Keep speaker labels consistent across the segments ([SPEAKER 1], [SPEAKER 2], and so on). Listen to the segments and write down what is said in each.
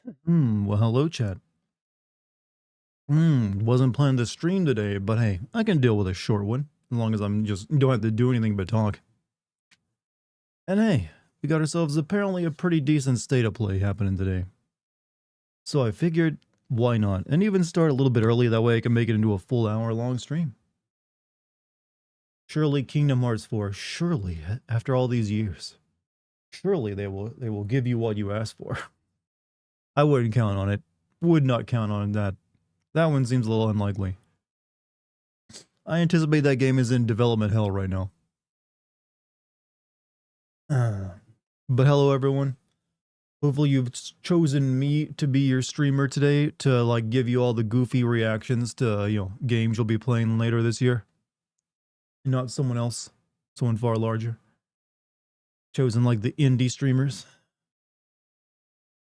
[SPEAKER 1] Well, hello, chat. Wasn't planning to stream today, but hey, I can deal with a short one as long as I'm just don't have to do anything but talk. And hey, we got ourselves apparently a pretty decent state of play happening today. So I figured, why not? And even start a little bit early, that way I can make it into a full hour-long stream. Surely Kingdom Hearts 4, surely, after all these years, surely they will give you what you asked for. I wouldn't count on it. Would not count on that. That one seems a little unlikely. I anticipate that game is in development hell right now. But hello, everyone. Hopefully you've chosen me to be your streamer today to like give you all the goofy reactions to, games you'll be playing later this year. Not someone else, someone far larger. Chosen like the indie streamers.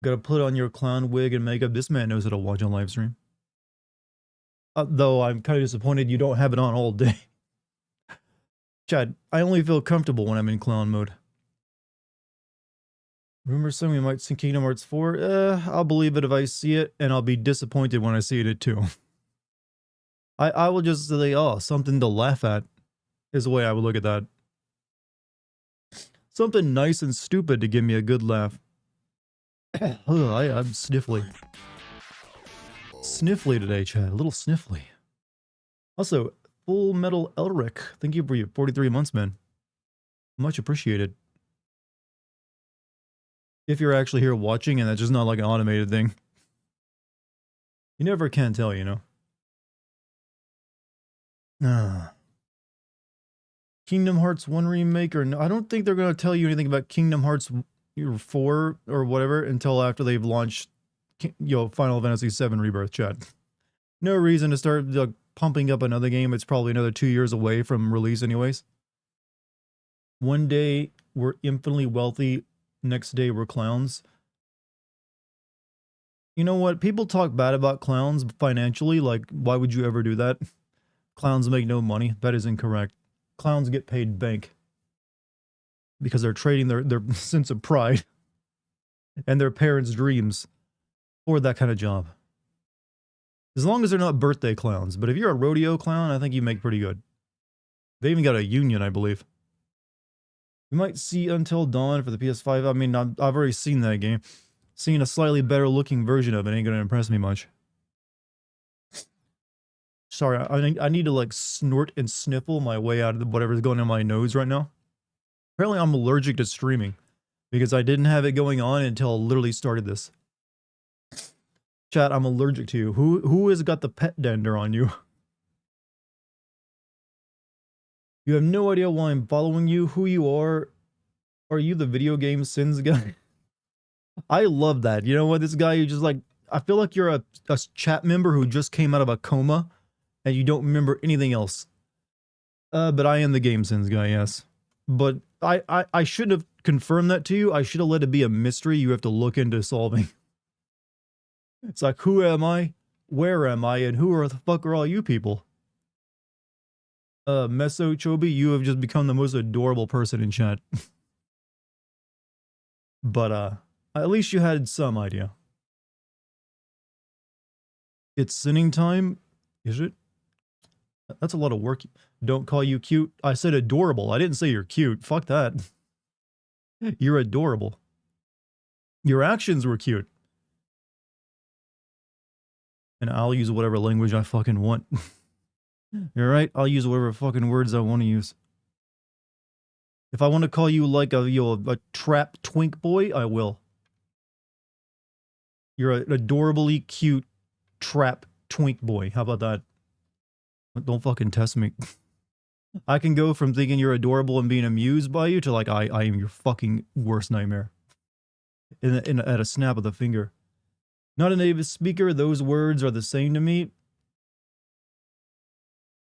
[SPEAKER 1] Gotta put on your clown wig and makeup. This man knows how to watch on live stream. Though I'm kind of disappointed you don't have it on all day. Chad, I only feel comfortable when I'm in clown mode. Rumors saying we might see Kingdom Hearts 4. I'll believe it if I see it, and I'll be disappointed when I see it too. I will just say, oh, something to laugh at is the way I would look at that. Something nice and stupid to give me a good laugh. I'm sniffly. Sniffly today, Chad. A little sniffly. Also, Full Metal Elric, thank you for your 43 months, man. Much appreciated. If you're actually here watching and that's just not like an automated thing. You never can tell, you know? Kingdom Hearts 1 remake or no, I don't think they're going to tell you anything about Kingdom Hearts 4 or whatever until after they've launched Final Fantasy 7 Rebirth, chat. No reason to start pumping up another game. It's probably another 2 years away from release anyways. One day we're infinitely wealthy, next day we're clowns. You know what? People talk bad about clowns financially, like why would you ever do that? Clowns make no money. That is incorrect. Clowns get paid bank because they're trading their sense of pride and their parents' dreams for that kind of job. As long as they're not birthday clowns. But if you're a rodeo clown, I think you make pretty good. They even got a union, I believe. We might see Until Dawn for the PS5. I mean, I've already seen that game. Seeing a slightly better looking version of it ain't gonna impress me much. Sorry, I need to like snort and sniffle my way out of whatever's going in my nose right now. Apparently I'm allergic to streaming because I didn't have it going on until I literally started this. Chat, I'm allergic to you. Who has got the pet dander on you? You have no idea why I'm following you, who you are. Are you the video game sins guy? I love that. You know what? This guy, you just like, I feel like you're a chat member who just came out of a coma and you don't remember anything else. But I am the game sins guy, yes. But I should have confirmed that to you. I should have let it be a mystery you have to look into solving. It's like, who am I? Where am I? And who the fuck are all you people? Meso Chobi, you have just become the most adorable person in chat. But, at least you had some idea. It's sinning time? Is it? That's a lot of work. Don't call you cute. I said adorable. I didn't say you're cute. Fuck that. You're adorable. Your actions were cute. And I'll use whatever language I fucking want. You're right. I'll use whatever fucking words I want to use. If I want to call you like a trap twink boy, I will. You're an adorably cute trap twink boy. How about that? Don't fucking test me. I can go from thinking you're adorable and being amused by you to like I am your fucking worst nightmare. At a snap of the finger. Not a native speaker, those words are the same to me.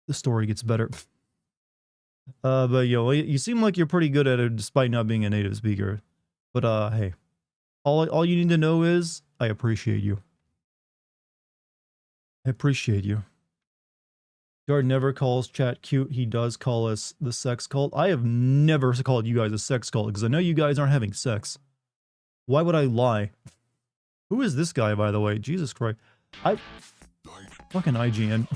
[SPEAKER 1] The story gets better. But you seem like you're pretty good at it despite not being a native speaker. But hey, all you need to know is I appreciate you. I appreciate you. Jared never calls chat cute. He does call us the sex cult. I have never called you guys a sex cult because I know you guys aren't having sex. Why would I lie? Who is this guy, by the way? Jesus Christ. I fucking IGN.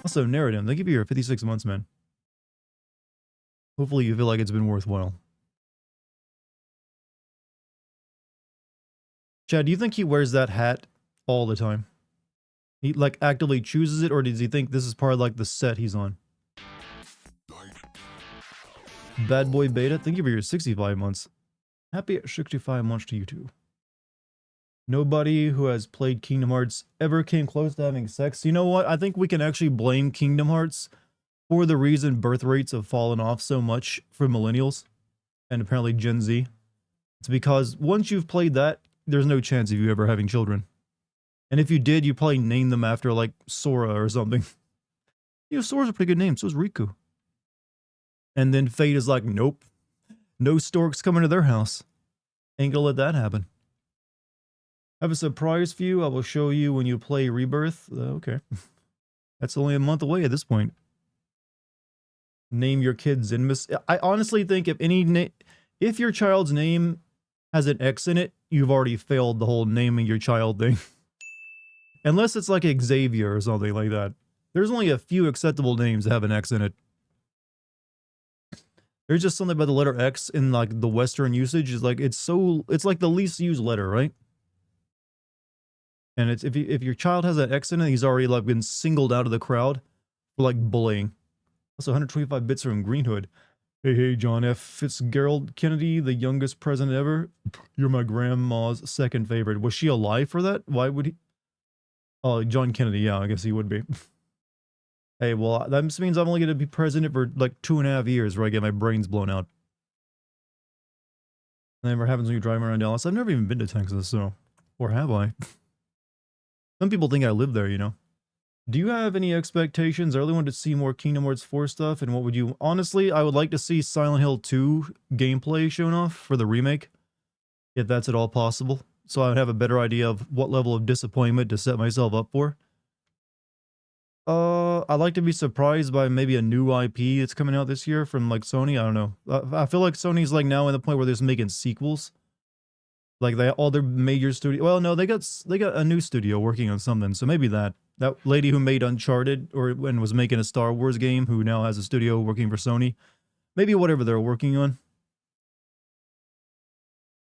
[SPEAKER 1] Also, narrative. They give you your 56 months, man. Hopefully you feel like it's been worthwhile. Chad, do you think he wears that hat all the time? He like actively chooses it, or does he think this is part of like the set he's on? Bad Boy Beta, thank you for your 65 months. Happy 65 months to you too. Nobody who has played Kingdom Hearts ever came close to having sex. You know what? I think we can actually blame Kingdom Hearts for the reason birth rates have fallen off so much for millennials and apparently Gen Z. It's because once you've played that, there's no chance of you ever having children. And if you did, you probably name them after like Sora or something. You know, Sora's a pretty good name. So is Riku. And then Fate is like, nope. No storks coming to their house. Ain't gonna let that happen. I have a surprise for you. I will show you when you play Rebirth. Okay. That's only a month away at this point. Name your kid's Zinmas. I honestly think if your child's name has an X in it, you've already failed the whole naming your child thing. Unless it's like Xavier or something like that. There's only a few acceptable names that have an X in it. There's just something about the letter X in like the Western usage is like it's like the least used letter, right? And it's if your child has an X in it, he's already like been singled out of the crowd for like bullying. Also 125 bits from Greenhood. Hey, John F. Fitzgerald Kennedy, the youngest president ever. You're my grandma's second favorite. Was she alive for that? Why would he? Oh, John Kennedy. Yeah, I guess he would be. Hey, well, that means I'm only going to be president for like 2.5 years where I get my brains blown out. Never happens when you're driving around Dallas. I've never even been to Texas, so. Or have I? Some people think I live there, you know. Do you have any expectations? I really want to see more Kingdom Hearts 4 stuff, and what would you... Honestly, I would like to see Silent Hill 2 gameplay shown off for the remake, if that's at all possible, so I would have a better idea of what level of disappointment to set myself up for. I'd like to be surprised by maybe a new IP that's coming out this year from, like, Sony. I don't know. I feel like Sony's, like, now in the point where they're just making sequels. Like, all their major studio... Well, no, they got a new studio working on something, so maybe that. That lady who made Uncharted, and was making a Star Wars game, who now has a studio working for Sony. Maybe whatever they're working on.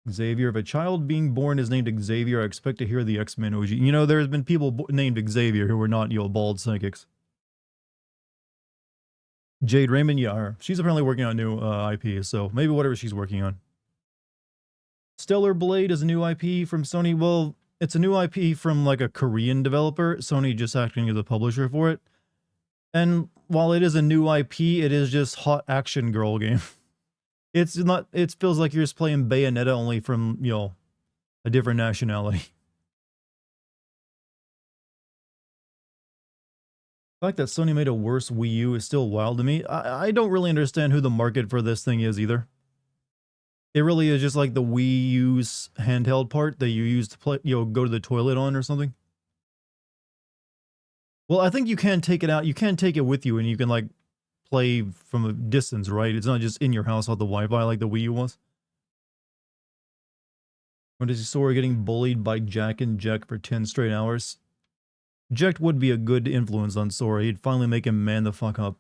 [SPEAKER 1] Xavier. If a child being born is named Xavier, I expect to hear the X-Men OG. You know, there's been people named Xavier who were not, you know, bald psychics. Jade Raymond, yeah, she's apparently working on new IP, so maybe whatever she's working on. Stellar Blade is a new IP from Sony. Well, it's a new IP from like a Korean developer. Sony just acting as a publisher for it. And while it is a new IP, it is just hot action girl game. It's not, it feels like you're just playing Bayonetta only from, you know, a different nationality. The fact that Sony made a worse Wii U is still wild to me. I don't really understand who the market for this thing is either. It really is just like the Wii U's handheld part that you use to play, you know, go to the toilet on or something. Well, I think you can take it out. You can take it with you and you can like play from a distance, right? It's not just in your house on the Wi-Fi like the Wii U was. When is Sora getting bullied by Jack and Jack for 10 straight hours? Jack would be a good influence on Sora. He'd finally make him man the fuck up.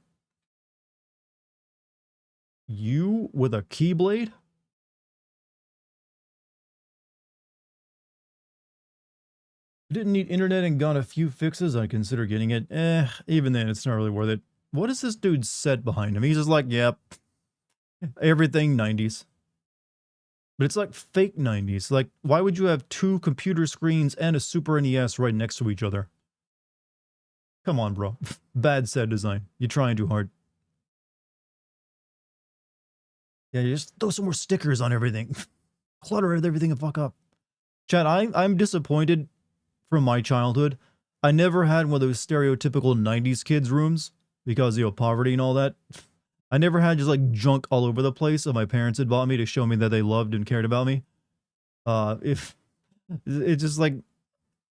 [SPEAKER 1] You with a Keyblade? Didn't need internet and got a few fixes. I consider getting it. Even then, it's not really worth it. What is this dude's set behind him? He's just like, yep. Everything 90s. But it's like fake 90s. Like, why would you have 2 computer screens and a Super NES right next to each other? Come on, bro. Bad set design. You're trying too hard. Yeah, you just throw some more stickers on everything. Clutter everything the fuck up. Chat, I'm disappointed from my childhood. I never had one of those stereotypical 90s kids rooms because, you know, poverty and all that. I never had just like junk all over the place that my parents had bought me to show me that they loved and cared about me. If it's just like,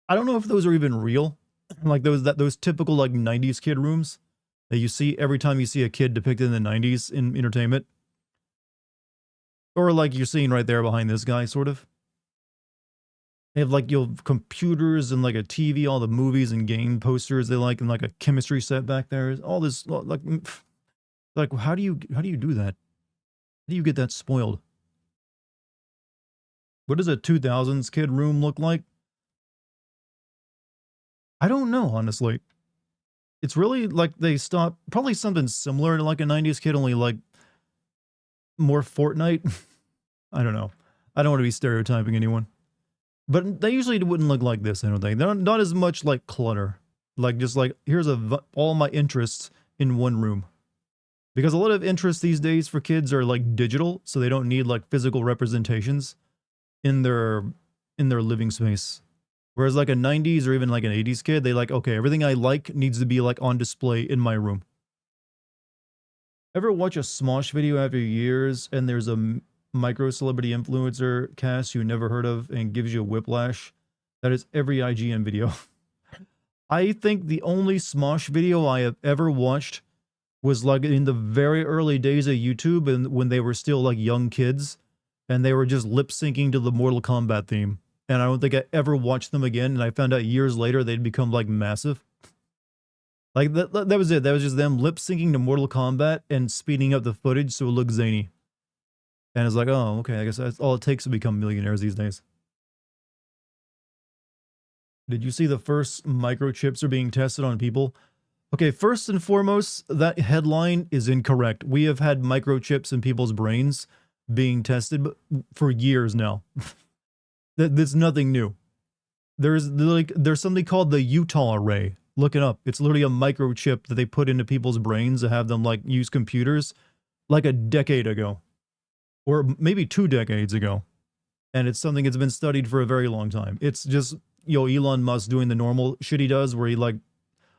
[SPEAKER 1] I don't know if those are even real. Like those typical like 90s kid rooms that you see every time you see a kid depicted in the 90s in entertainment. Or like you're seeing right there behind this guy, sort of. They have like computers and like a TV, all the movies and game posters they like, and like a chemistry set back there. All this like how do you do that? How do you get that spoiled? What does a 2000s kid room look like? I don't know, honestly. It's really like they stopped probably something similar to like a 90s kid, only like more Fortnite. I don't know. I don't want to be stereotyping anyone. But they usually wouldn't look like this, I don't think. They're not as much like clutter. Like just like here's all my interests in one room. Because a lot of interests these days for kids are like digital, so they don't need like physical representations in their living space. Whereas like a 90s or even like an 80s kid, they like, okay, everything I like needs to be like on display in my room. Ever watch a Smosh video after years and there's a micro celebrity influencer cast you never heard of and gives you a whiplash? That is every IGN video. I think the only Smosh video I have ever watched was like in the very early days of YouTube and when they were still like young kids and they were just lip syncing to the Mortal Kombat theme. And I don't think I ever watched them again. And I found out years later they'd become like massive. Like that was it. That was just them lip syncing to Mortal Kombat and speeding up the footage so it looked zany. And it's like, oh, okay, I guess that's all it takes to become millionaires these days. Did you see the first microchips are being tested on people? Okay, first and foremost, that headline is incorrect. We have had microchips in people's brains being tested for years now. That's nothing new. There's something called the Utah array. Look it up. It's literally a microchip that they put into people's brains to have them like use computers like a decade ago. Or maybe 2 decades ago. And it's something that's been studied for a very long time. It's just, Elon Musk doing the normal shit he does where he like,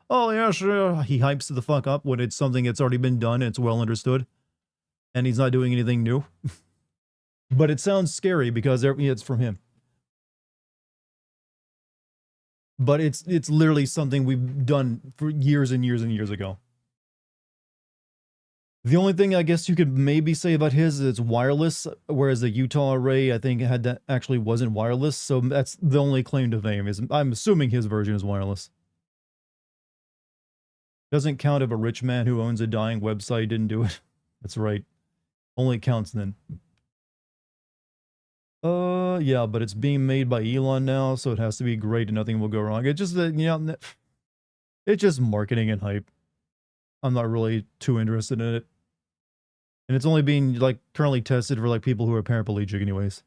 [SPEAKER 1] oh yeah, sure. He hypes the fuck up when it's something that's already been done and it's well understood. And he's not doing anything new. But it sounds scary because it's from him. But it's literally something we've done for years and years and years ago. The only thing I guess you could maybe say about his is it's wireless, whereas the Utah array I think had that actually wasn't wireless. So that's the only claim to fame is I'm assuming his version is wireless. Doesn't count if a rich man who owns a dying website didn't do it. That's right. Only counts then. Yeah, but it's being made by Elon now, so it has to be great and nothing will go wrong. It's just that, it's just marketing and hype. I'm not really too interested in it. And it's only being, like, currently tested for, like, people who are paraplegic anyways.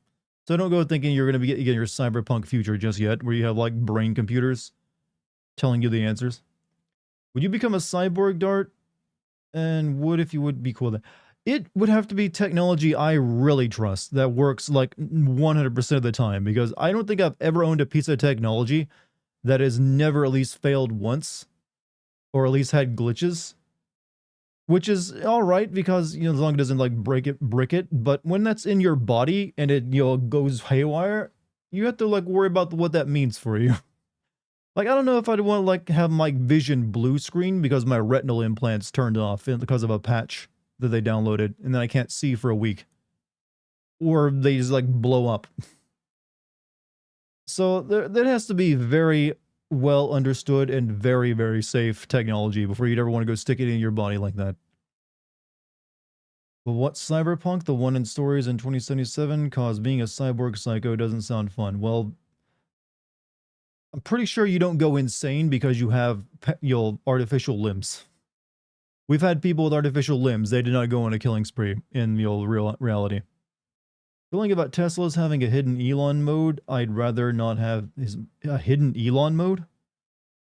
[SPEAKER 1] So don't go thinking you're going to be getting your cyberpunk future just yet, where you have, like, brain computers telling you the answers. Would you become a cyborg, Dart? And what if you would be cool then? It would have to be technology I really trust that works like 100% of the time, because I don't think I've ever owned a piece of technology that has never at least failed once or at least had glitches, which is all right because, as long as it doesn't like brick it. But when that's in your body and it, goes haywire, you have to like worry about what that means for you. Like, I don't know if I'd want to like have my vision blue screen because my retinal implants turned off because of a patch that they downloaded, and then I can't see for a week. Or they just like blow up. So there has to be very well understood and very, very safe technology before you'd ever want to go stick it in your body like that. But what cyberpunk, the one in stories in 2077, cause being a cyborg psycho doesn't sound fun. Well, I'm pretty sure you don't go insane because you have artificial limbs. We've had people with artificial limbs. They did not go on a killing spree in real reality. Feeling about Tesla's having a hidden Elon mode, I'd rather not have a hidden Elon mode?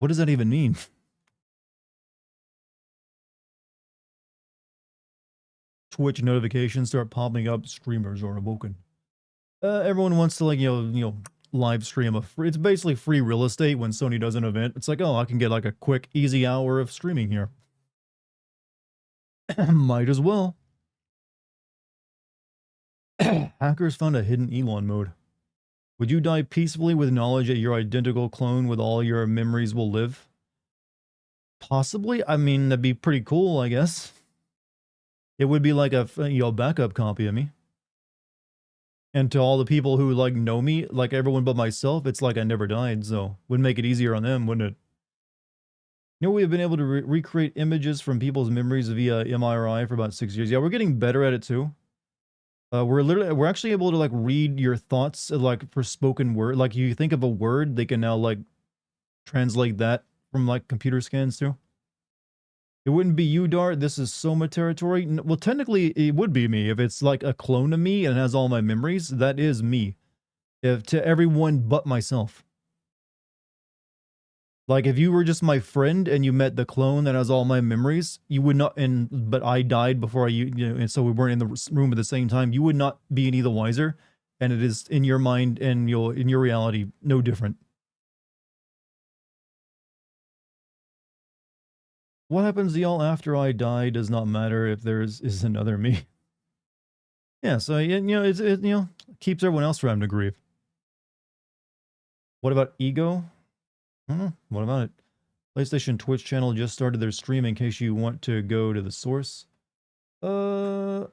[SPEAKER 1] What does that even mean? Twitch notifications start popping up. Streamers are awoken. Everyone wants to like, live stream it's basically free real estate when Sony does an event. It's like, oh, I can get like a quick, easy hour of streaming here. Might as well. Hackers found a hidden Elon mode. Would you die peacefully with knowledge that your identical clone with all your memories will live? Possibly. I mean, that'd be pretty cool, I guess. It would be like a backup copy of me. And to all the people who like know me, like everyone but myself, it's like I never died. So would make it easier on them, wouldn't it? You know, we've been able to recreate images from people's memories via MRI for about 6 years. Yeah, we're getting better at it too. We're actually able to like read your thoughts like for spoken word. Like you think of a word, they can now like translate that from like computer scans too. It wouldn't be you, Dart. This is Soma territory. Well, technically, it would be me if it's like a clone of me and has all my memories. That is me. If to everyone but myself. Like if you were just my friend and you met the clone that has all my memories, you would not. And but I died before and so we weren't in the room at the same time. You would not be any the wiser, and it is in your mind and in your reality no different. What happens to y'all after I die does not matter if there is another me. Yeah, so it keeps everyone else from having to grieve. What about ego? What about it? PlayStation Twitch channel just started their stream in case you want to go to the source. Uh,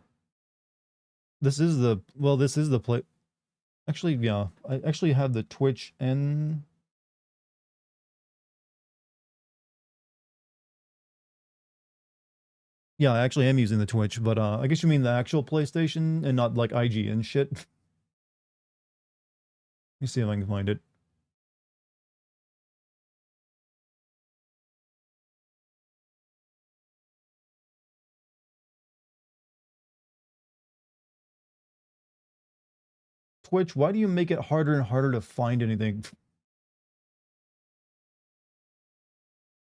[SPEAKER 1] this is the play. Actually, yeah, I actually have the Twitch and yeah, I actually am using the Twitch, but I guess you mean the actual PlayStation and not like IG and shit. Let me see if I can find it. Twitch, why do you make it harder and harder to find anything?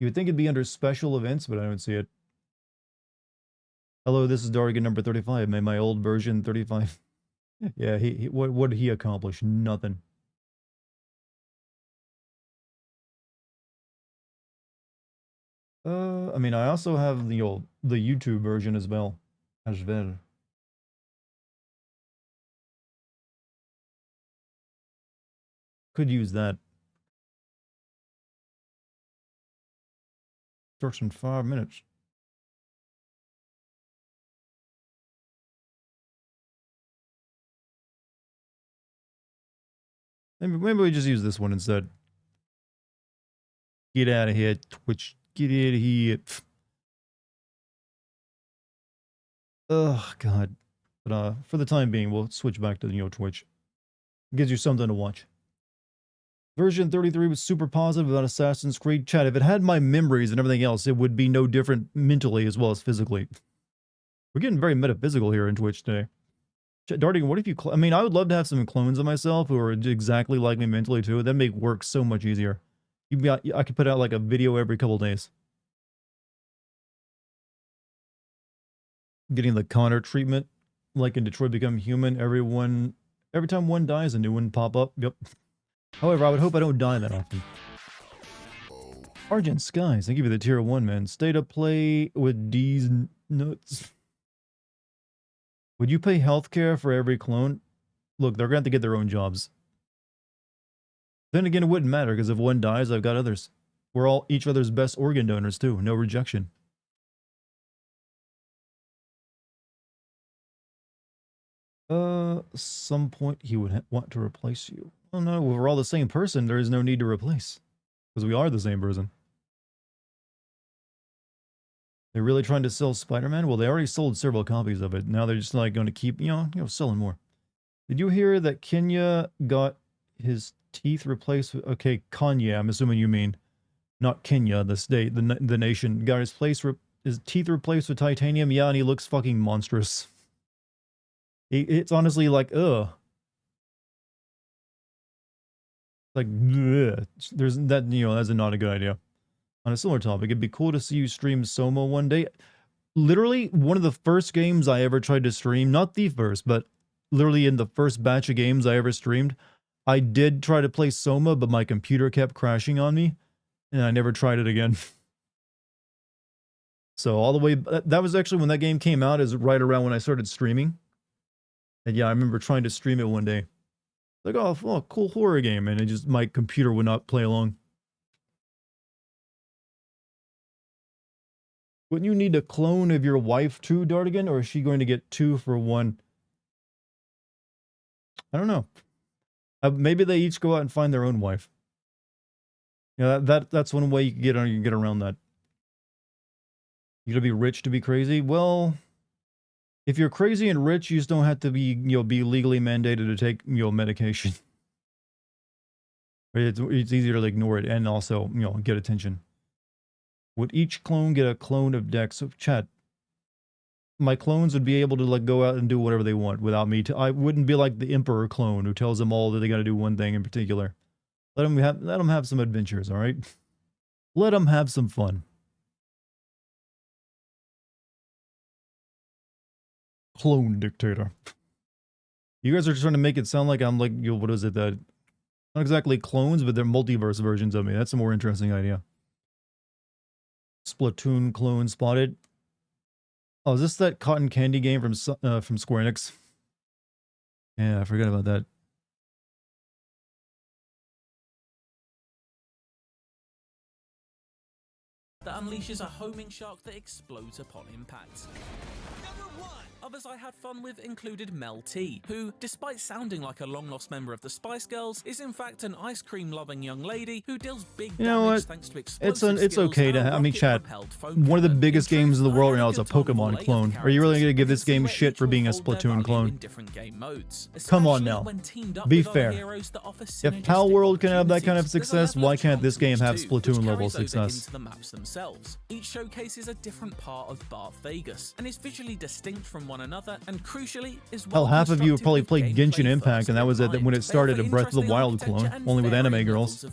[SPEAKER 1] You would think it'd be under special events, but I don't see it. Hello, this is Dartigan number 35. Made my old version 35. Yeah, what did he accomplish? Nothing. I mean, I also have the YouTube version as well. As well. Could use that. Starts in 5 minutes. Maybe we just use this one instead. Get out of here, Twitch. Get out of here. Oh God. But for the time being, we'll switch back to Twitch. Gives you something to watch. Version 33 was super positive about Assassin's Creed. Chat, if it had my memories and everything else, it would be no different mentally as well as physically. We're getting very metaphysical here in Twitch today. Dartigan, what if you... I mean, I would love to have some clones of myself who are exactly like me mentally too. That'd make work so much easier. I could put out like a video every couple days. Getting the Connor treatment, like in Detroit Become Human, every time one dies, a new one pop up. Yep. However, I would hope I don't die that often. Argent Skies, thank you for the tier 1, man. Stay to play with these nuts. Would you pay healthcare for every clone? Look, they're going to have to get their own jobs. Then again, it wouldn't matter, because if one dies, I've got others. We're all each other's best organ donors, too. No rejection. Some point he would want to replace you. Oh no, if we're all the same person, there is no need to replace. Because we are the same person. They're really trying to sell Spider-Man? Well, they already sold several copies of it. Now they're just like going to keep, selling more. Did you hear that Kenya got his teeth replaced with... Okay, Kanye, I'm assuming you mean. Not Kenya, the state, the nation. Got his teeth replaced with titanium? Yeah, and he looks fucking monstrous. It's honestly like, ugh. Like, bleh. There's that, that's not a good idea. On a similar topic, it'd be cool to see you stream Soma one day. Literally, one of the first games I ever tried to stream, not the first, but literally in the first batch of games I ever streamed, I did try to play Soma, but my computer kept crashing on me, and I never tried it again. So all the way, that was actually when that game came out, is right around when I started streaming. And yeah, I remember trying to stream it one day. Like, oh, cool horror game, and my computer would not play along. Wouldn't you need a clone of your wife too, Dartigan, or is she going to get 2 for 1? I don't know. Maybe they each go out and find their own wife. Yeah, that's one way you can get around that. You gotta be rich to be crazy. Well, if you're crazy and rich, you just don't have to be be legally mandated to take medication. It's easier to ignore it and also get attention. Would each clone get a clone of Dex? So chat. My clones would be able to like go out and do whatever they want without me. I wouldn't be like the Emperor clone who tells them all that they got to do one thing in particular. Let them have some adventures, all right? Let them have some fun. Clone dictator. You guys are just trying to make it sound like I'm like, what is it that? Not exactly clones, but they're multiverse versions of me. That's a more interesting idea. Splatoon clone spotted. Oh, is this that cotton candy game from Square Enix? Yeah, I forgot about that.
[SPEAKER 2] That unleashes a homing shark that explodes upon impact. Others I had fun with included Mel T, who, despite sounding like a long-lost member of the Spice Girls, is in fact an ice cream-loving young lady who deals big damage thanks to explosive
[SPEAKER 1] it's okay to I mean, chat. One of the biggest games in the world right now is a Pokemon clone. Are you really going to give this game shit for being a Splatoon clone? Come on now. Be fair. If Pal World can have that kind of success, why can't this game have Splatoon-level success?
[SPEAKER 2] Each showcases a different part of Barth Vegas and is visually distinct from one another, and crucially is
[SPEAKER 1] hell, half of you probably played Genshin Impact, and that was it when it started a Breath of the Wild clone, only with anime girls.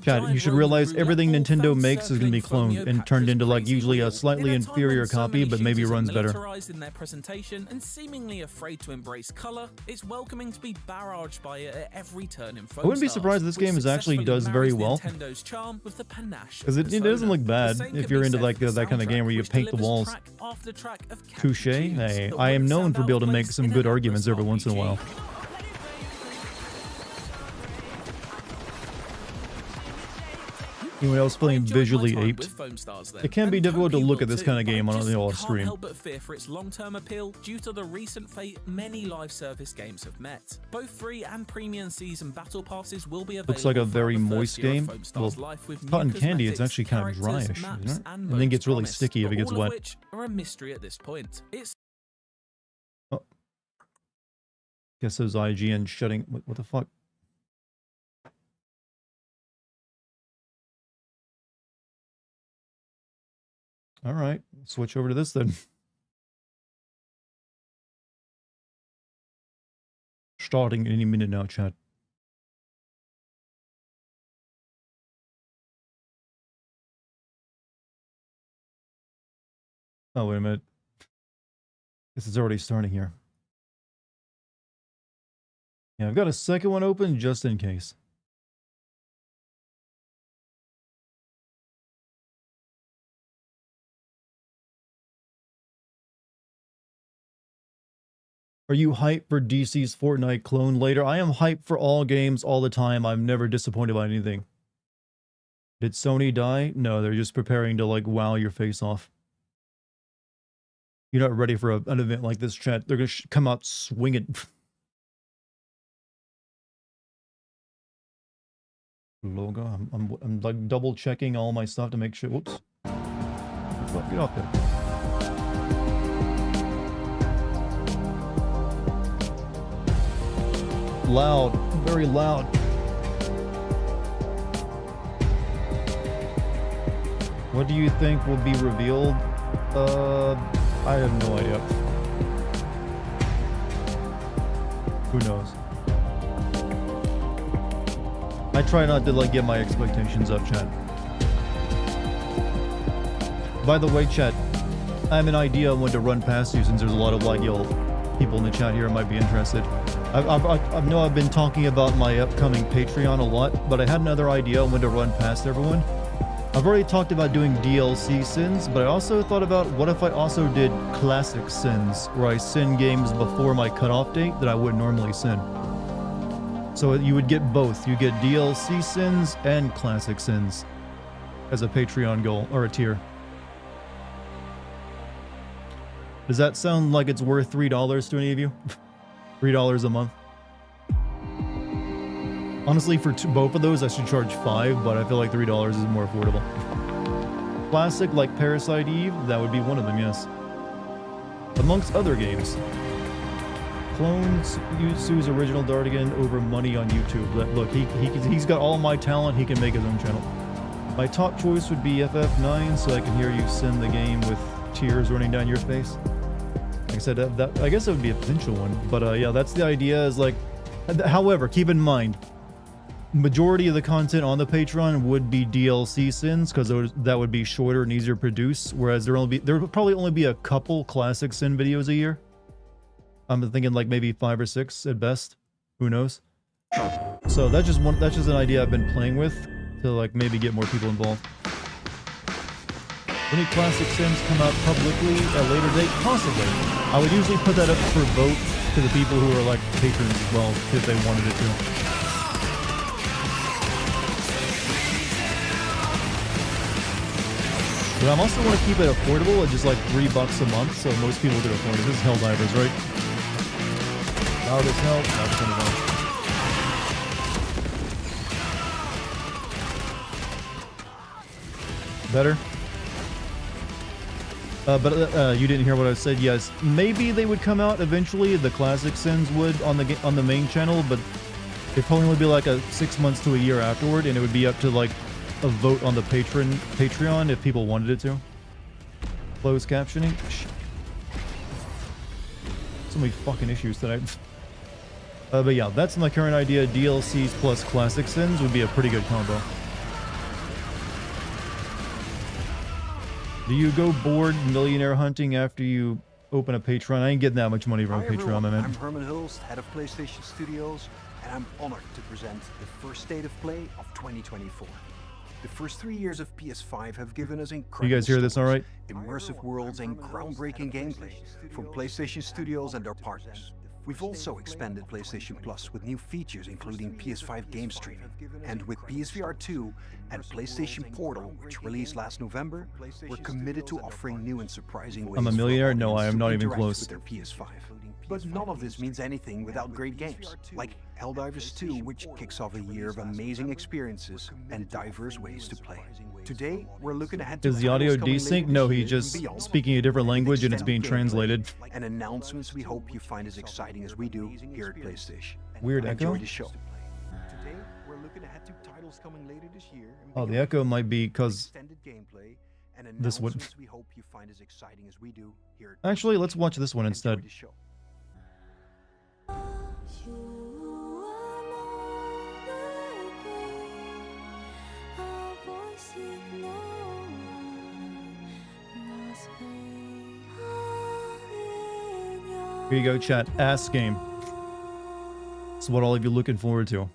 [SPEAKER 1] Chad, you should realize everything Nintendo makes is going to be cloned and turned into like usually a slightly inferior copy, but maybe runs better.
[SPEAKER 2] In their presentation and seemingly afraid to embrace color, it's welcoming to be barraged by it at every turn in.
[SPEAKER 1] I wouldn't be surprised this game actually does very well, because it doesn't look bad if you're into like that kind of game where you paint the walls. Touche. Hey, I am known for being able to make some good arguments every once in a while. Anyone else feeling visually aped? It can be difficult to look at this kind of game on a stream.
[SPEAKER 2] Help but fear for its long-term appeal due to the recent fate many live service games have met. Both free and premium season battle passes will be available.
[SPEAKER 1] Looks like a very moist game. Well, cotton candy, it's actually kind of dryish, isn't it? And then gets really sticky if it gets wet.
[SPEAKER 2] Which are a mystery at this point.
[SPEAKER 1] Oh. Guess those IGN shutting. What the fuck? All right, switch over to this then. Starting any minute now, chat. Oh, wait a minute. This is already starting here. Yeah, I've got a second one open just in case. Are you hyped for DC's Fortnite clone later? I am hyped for all games all the time. I'm never disappointed by anything. Did Sony die? No, they're just preparing to like wow your face off. You're not ready for an event like this, chat. They're gonna come out swinging. Logo. I'm like double checking all my stuff to make sure. Whoops. Get off there. Loud, very loud. What do you think will be revealed? I have no idea. Who knows? I try not to like get my expectations up, chat. By the way, chat, I have an idea I want to run past you since there's a lot of like people in the chat here might be interested. I know I've been talking about my upcoming Patreon a lot, but I had another idea I wanted to run past everyone. I've already talked about doing DLC sins, but I also thought about what if I also did classic sins, where I sin games before my cutoff date that I wouldn't normally sin. So you would get both. You get DLC sins and classic sins as a Patreon goal, or a tier. Does that sound like it's worth $3 to any of you? $3 a month. Honestly, for both of those, I should charge $5, but I feel like $3 is more affordable. Classic like Parasite Eve, that would be one of them, yes. Amongst other games. Clones Sue's original Dartigan over money on YouTube. Look, he's got all my talent, he can make his own channel. My top choice would be FF9, so I can hear you send the game with tears running down your face. Like I said, I guess that would be a potential one. But yeah, that's the idea, is like... However, keep in mind, majority of the content on the Patreon would be DLC sins, because that would be shorter and easier to produce, whereas there would probably only be a couple classic sin videos a year. I'm thinking like maybe 5 or 6 at best. Who knows? So that's just an idea I've been playing with to like maybe get more people involved. When any classic sims come out publicly at a later date? Possibly. I would usually put that up for vote to the people who are like patrons as well, if they wanted it to. But I'm also want to keep it affordable at just like $3 a month, so most people can afford it. This is Helldivers, right? Now this help. That's gonna go. Better. But you didn't hear what I said. Yes, maybe they would come out eventually. The classic sins would on the main channel, but it'd probably only be like a 6 months to a year afterward, and it would be up to like a vote on the Patreon if people wanted it to. Closed captioning. Shit. So many fucking issues tonight. But yeah, that's my current idea. DLCs plus classic sins would be a pretty good combo. Do you go bored millionaire hunting after you open a Patreon? I ain't getting that much money from a Patreon, my man.
[SPEAKER 3] I'm Herman Hulst, head of PlayStation Studios, and I'm honored to present the first State of Play of 2024. The first 3 years of PS5 have given us incredible
[SPEAKER 1] You guys hear this all right?
[SPEAKER 3] immersive worlds and groundbreaking gameplay from PlayStation Studios and their partners. We've also expanded PlayStation Plus with new features including PS5 game streaming. And with PSVR 2 and PlayStation Portal, which released last November, we're committed to offering new and surprising ways
[SPEAKER 1] I'm a millionaire? No, I am
[SPEAKER 3] to
[SPEAKER 1] not even
[SPEAKER 3] interact
[SPEAKER 1] close.
[SPEAKER 3] with their PS5. But none of this means anything without great games, like Helldivers 2, which kicks off a year of amazing experiences and diverse ways to play. Today, we're looking ahead to
[SPEAKER 1] Is the audio
[SPEAKER 3] titles coming
[SPEAKER 1] desync?
[SPEAKER 3] later
[SPEAKER 1] No,
[SPEAKER 3] this
[SPEAKER 1] he's
[SPEAKER 3] year
[SPEAKER 1] just
[SPEAKER 3] and beyond,
[SPEAKER 1] speaking a different
[SPEAKER 3] with
[SPEAKER 1] language and it's
[SPEAKER 3] extended
[SPEAKER 1] being
[SPEAKER 3] gameplay
[SPEAKER 1] translated.
[SPEAKER 3] and announcements we hope you find as exciting as we do here at PlayStation.
[SPEAKER 1] Weird
[SPEAKER 3] Enjoy
[SPEAKER 1] echo?
[SPEAKER 3] the show. Today, we're looking ahead to titles coming later this year and
[SPEAKER 1] Oh, the
[SPEAKER 3] beyond,
[SPEAKER 1] echo might be because...
[SPEAKER 3] extended gameplay and
[SPEAKER 1] this would-
[SPEAKER 3] announcements we hope you find as exciting as we do here at
[SPEAKER 1] Actually, let's watch this one
[SPEAKER 3] Enjoy
[SPEAKER 1] instead.
[SPEAKER 3] the show.
[SPEAKER 1] Here you go, chat. Ass game. It's what all of you looking forward to.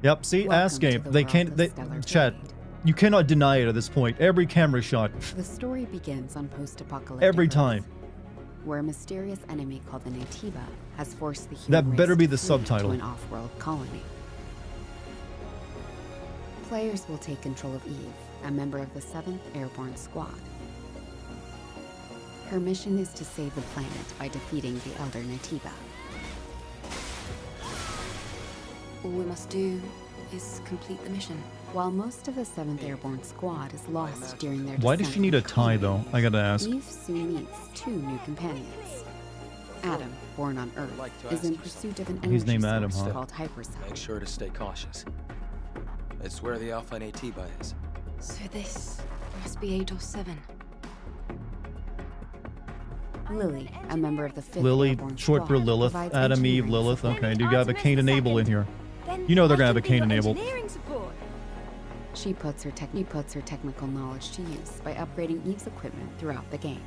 [SPEAKER 1] Yep, see? Ass game. They can't... Chat, you cannot deny it at this point. Every camera shot.
[SPEAKER 4] The story begins on post-apocalyptic
[SPEAKER 1] Every
[SPEAKER 4] Earth,
[SPEAKER 1] time.
[SPEAKER 4] where a mysterious enemy called the Natiba has forced the human
[SPEAKER 1] That better
[SPEAKER 4] race
[SPEAKER 1] be
[SPEAKER 4] to
[SPEAKER 1] the
[SPEAKER 4] flee
[SPEAKER 1] subtitle.
[SPEAKER 4] to an off-world colony. Players will take control of Eve, a member of the 7th Airborne Squad. Her mission is to save the planet by defeating the Elder Natiba.
[SPEAKER 5] All we must do is complete the mission.
[SPEAKER 4] While most of the 7th Airborne Squad is lost during their
[SPEAKER 1] Why does
[SPEAKER 4] descent
[SPEAKER 1] she need a
[SPEAKER 4] from
[SPEAKER 1] tie, though?
[SPEAKER 4] colonies,
[SPEAKER 1] I gotta ask.
[SPEAKER 4] Eve soon meets 2 new companions. Adam, born on Earth,
[SPEAKER 6] like to
[SPEAKER 4] is
[SPEAKER 6] ask
[SPEAKER 4] in
[SPEAKER 6] you
[SPEAKER 4] pursuit of an
[SPEAKER 1] He's
[SPEAKER 4] energy
[SPEAKER 1] named Adam,
[SPEAKER 4] source
[SPEAKER 1] huh?
[SPEAKER 4] called hypercell.
[SPEAKER 6] Make sure to stay cautious. It's where the Alpha Natiba is.
[SPEAKER 5] So this must be Eidos 7.
[SPEAKER 4] Lily, a member of the 5th
[SPEAKER 1] Lily,
[SPEAKER 4] Airborne
[SPEAKER 1] short for
[SPEAKER 4] Squad,
[SPEAKER 1] Lilith.
[SPEAKER 4] provides
[SPEAKER 1] Adam, Eve,
[SPEAKER 4] engineering
[SPEAKER 1] Lilith.
[SPEAKER 4] support.
[SPEAKER 1] Okay, do you have a Cain and Abel in here? You know they're gonna have a Cain and Abel.
[SPEAKER 4] She puts her technical knowledge to use by upgrading Eve's equipment throughout the game.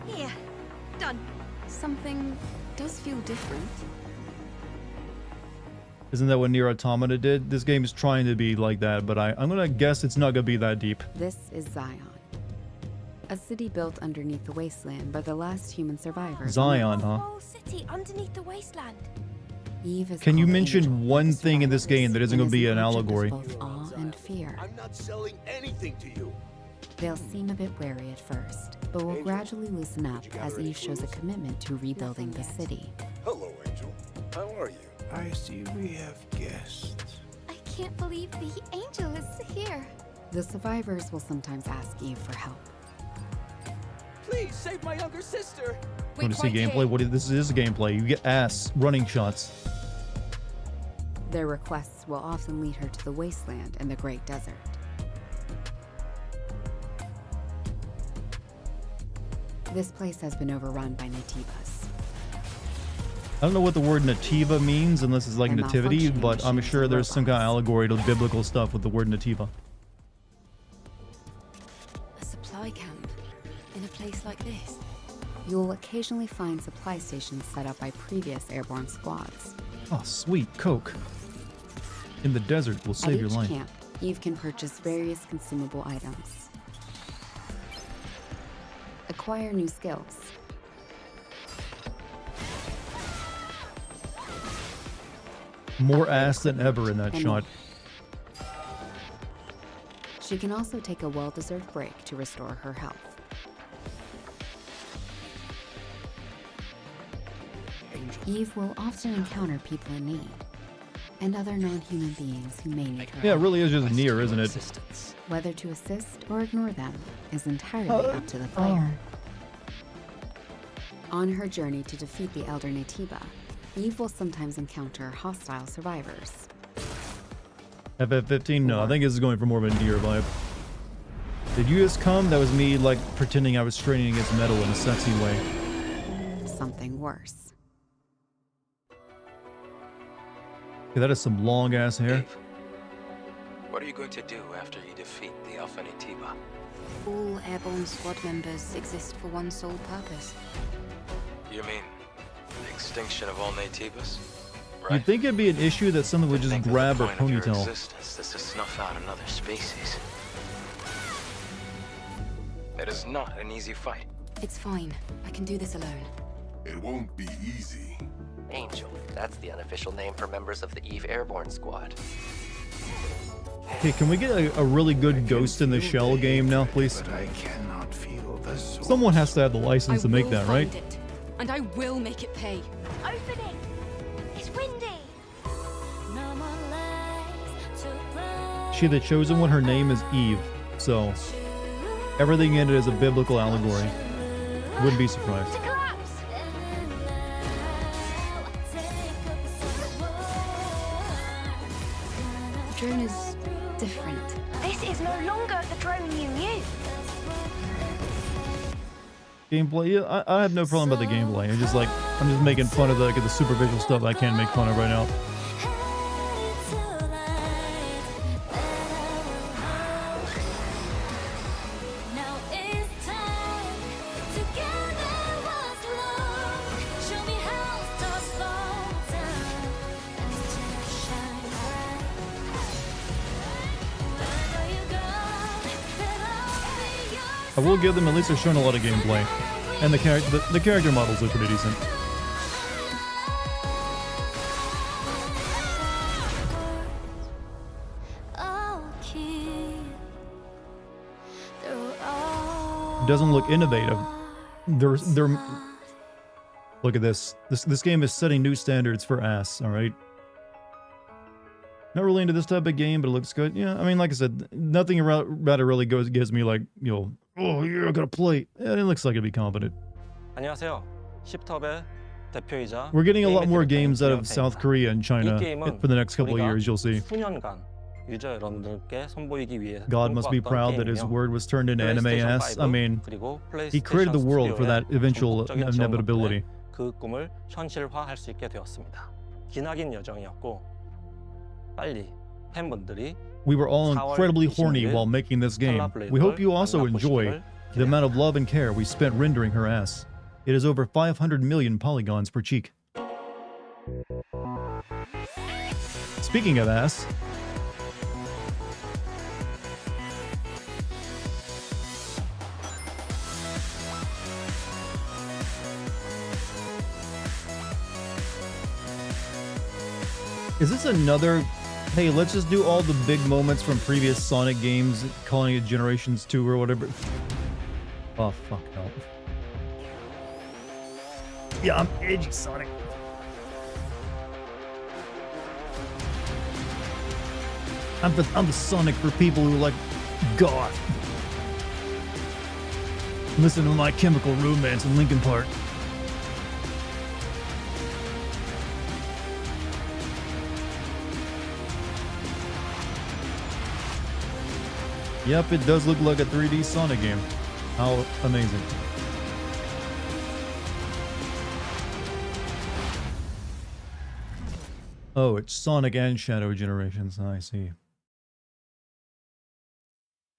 [SPEAKER 5] Here, done.
[SPEAKER 4] Something does feel different.
[SPEAKER 1] Isn't that what Nier Automata did? This game is trying to be like that, but I'm gonna guess it's not gonna be that deep.
[SPEAKER 4] This is Zion, a city built underneath the wasteland by the last human survivors.
[SPEAKER 1] Zion, huh?
[SPEAKER 5] Whole city underneath the wasteland.
[SPEAKER 4] Eve is
[SPEAKER 1] Can you
[SPEAKER 4] called
[SPEAKER 1] mention
[SPEAKER 4] Angel by
[SPEAKER 1] one
[SPEAKER 4] the
[SPEAKER 1] thing in this
[SPEAKER 4] survivors
[SPEAKER 1] game that isn't
[SPEAKER 4] and
[SPEAKER 1] gonna be
[SPEAKER 4] is
[SPEAKER 1] an
[SPEAKER 4] object of
[SPEAKER 1] allegory?
[SPEAKER 4] both awe and fear.
[SPEAKER 7] I'm not selling anything to you.
[SPEAKER 4] They'll seem a bit wary at first, but will gradually loosen up as Eve shows a commitment to rebuilding the city.
[SPEAKER 7] Hello, Angel. How are you?
[SPEAKER 8] I see we have guests.
[SPEAKER 5] I can't believe the angel is here.
[SPEAKER 4] The survivors will sometimes ask Eve for help.
[SPEAKER 9] Please save my younger sister.
[SPEAKER 1] Want to see gameplay? This is gameplay. You get ass running shots.
[SPEAKER 4] Their requests will often lead her to the wasteland and the Great Desert. This place has been overrun by nativas.
[SPEAKER 1] I don't know what the word nativa means unless it's like
[SPEAKER 4] And
[SPEAKER 1] nativity,
[SPEAKER 4] malfunctioning
[SPEAKER 1] but I'm
[SPEAKER 4] machines
[SPEAKER 1] sure
[SPEAKER 4] and
[SPEAKER 1] there's some kind of
[SPEAKER 4] robots.
[SPEAKER 1] allegory to biblical stuff with the word nativa.
[SPEAKER 5] A supply camp in a place like this.
[SPEAKER 4] You'll occasionally find supply stations set up by previous airborne squads.
[SPEAKER 1] Oh, sweet Coke. In the desert will
[SPEAKER 4] At
[SPEAKER 1] save your
[SPEAKER 4] each
[SPEAKER 1] life.
[SPEAKER 4] camp, Eve can purchase various consumable items. Acquire new skills.
[SPEAKER 1] More ass than ever in that
[SPEAKER 4] And
[SPEAKER 1] shot.
[SPEAKER 4] She can also take a well-deserved break to restore her health. Eve will often encounter people in need, and other non-human beings who may need her
[SPEAKER 1] Yeah, it
[SPEAKER 4] help.
[SPEAKER 1] really is just near, isn't it?
[SPEAKER 4] Whether to assist or ignore them is entirely up to the player. On her journey to defeat the Elder Nativa, Eve will sometimes encounter hostile survivors.
[SPEAKER 1] FF15? No, I think this is going for more of a deer vibe. Did you just come? That was me, like, pretending I was straining against metal in a sexy way.
[SPEAKER 4] Something worse.
[SPEAKER 1] Okay, that is some long-ass hair.
[SPEAKER 6] Eve, what are you going to do after you defeat the Alpha Nativa?
[SPEAKER 5] All airborne squad members exist for one sole purpose.
[SPEAKER 6] You mean the extinction of all Nativas? Right?
[SPEAKER 1] You'd think it'd be an issue that someone would
[SPEAKER 6] But
[SPEAKER 1] just
[SPEAKER 6] think of the
[SPEAKER 1] grab her
[SPEAKER 6] point of your
[SPEAKER 1] ponytail.
[SPEAKER 6] existence is to snuff out another species. It is not an easy fight.
[SPEAKER 5] It's fine. I can do this alone.
[SPEAKER 7] It won't be easy.
[SPEAKER 10] Angel. That's the unofficial name for members of the Eve Airborne Squad.
[SPEAKER 1] Hey, can we get a really good Ghost in the Shell game now, please?
[SPEAKER 8] But I cannot feel the source.
[SPEAKER 1] Someone has to have the license to make that, right?
[SPEAKER 5] It, and I will make it pay.
[SPEAKER 11] Opening! It's windy! No more lies to run.
[SPEAKER 1] She the chosen one, her name is Eve. So, everything in it is a biblical allegory. Wouldn't be surprised.
[SPEAKER 11] To collapse!
[SPEAKER 5] The drone is different.
[SPEAKER 11] This is no longer the drone you knew.
[SPEAKER 1] Gameplay, yeah, I have no problem about the gameplay. I'm just making fun of the superficial stuff I can't make fun of right now.
[SPEAKER 11] Now it's time to gather what's lost. Show me how stars fall down and to shine bright. Wherever you go, then I'll be yours.
[SPEAKER 1] I will give them, at least they're showing a lot of gameplay. And the character models look pretty decent.
[SPEAKER 11] I'll keep through all
[SPEAKER 1] It doesn't look innovative. They're look at this. This game is setting new standards for ass, alright? Not really into this type of game, but it looks good. Yeah, I mean, like I said, nothing about it really gives me like, you know, oh, yeah, I gotta play. Yeah, it looks like it'd be competent.
[SPEAKER 12] 안녕하세요. 십톱의 대표이자
[SPEAKER 1] We're getting a lot more
[SPEAKER 12] 게임의
[SPEAKER 1] games out of
[SPEAKER 12] 디렉터입니다.
[SPEAKER 1] South Korea and China
[SPEAKER 12] 이 게임은
[SPEAKER 1] for the next couple of
[SPEAKER 12] 우리가
[SPEAKER 1] years, you'll see.
[SPEAKER 12] 수년간 유저 여러분들께 선보이기 위해
[SPEAKER 1] God must be
[SPEAKER 12] 꿈꿔왔던
[SPEAKER 1] proud that his
[SPEAKER 12] 게임이며
[SPEAKER 1] word was turned into anime
[SPEAKER 12] 플레이스테이션
[SPEAKER 1] ass. I
[SPEAKER 12] 5,
[SPEAKER 1] mean,
[SPEAKER 12] 그리고
[SPEAKER 1] he created the
[SPEAKER 12] 플레이스테이션
[SPEAKER 1] world for that
[SPEAKER 12] 스튜디오의
[SPEAKER 1] eventual
[SPEAKER 12] 전폭적인 지원
[SPEAKER 1] inevitability.
[SPEAKER 12] 덕분에 그 꿈을 현실화할 수 있게 되었습니다. 기나긴 여정이었고 빨리 팬분들이
[SPEAKER 1] We were all
[SPEAKER 12] 4월
[SPEAKER 1] incredibly horny
[SPEAKER 12] 20일
[SPEAKER 1] while making this game. We hope you also enjoy the amount of love and care we spent rendering her ass. It is over 500 million polygons per cheek. Speaking of ass, is this another Hey, let's just do all the big moments from previous Sonic games, calling it Generations 2 or whatever. Oh, fuck no. Yeah, I'm edgy, Sonic. I'm the Sonic for people who like goth. Listen to My Chemical Romance and Linkin Park. Yep, it does look like a 3D Sonic game. How amazing. Oh, it's Sonic and Shadow Generations. I see.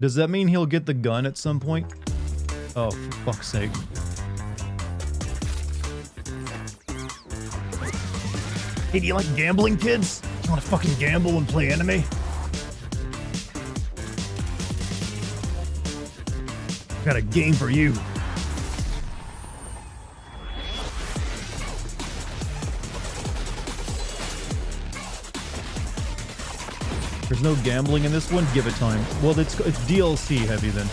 [SPEAKER 1] Does that mean he'll get the gun at some point? Oh, for fuck's sake. Hey, do you like gambling, kids? You wanna fucking gamble and play anime? Got a game for you. There's no gambling in this one? Give it time. Well, it's DLC heavy then.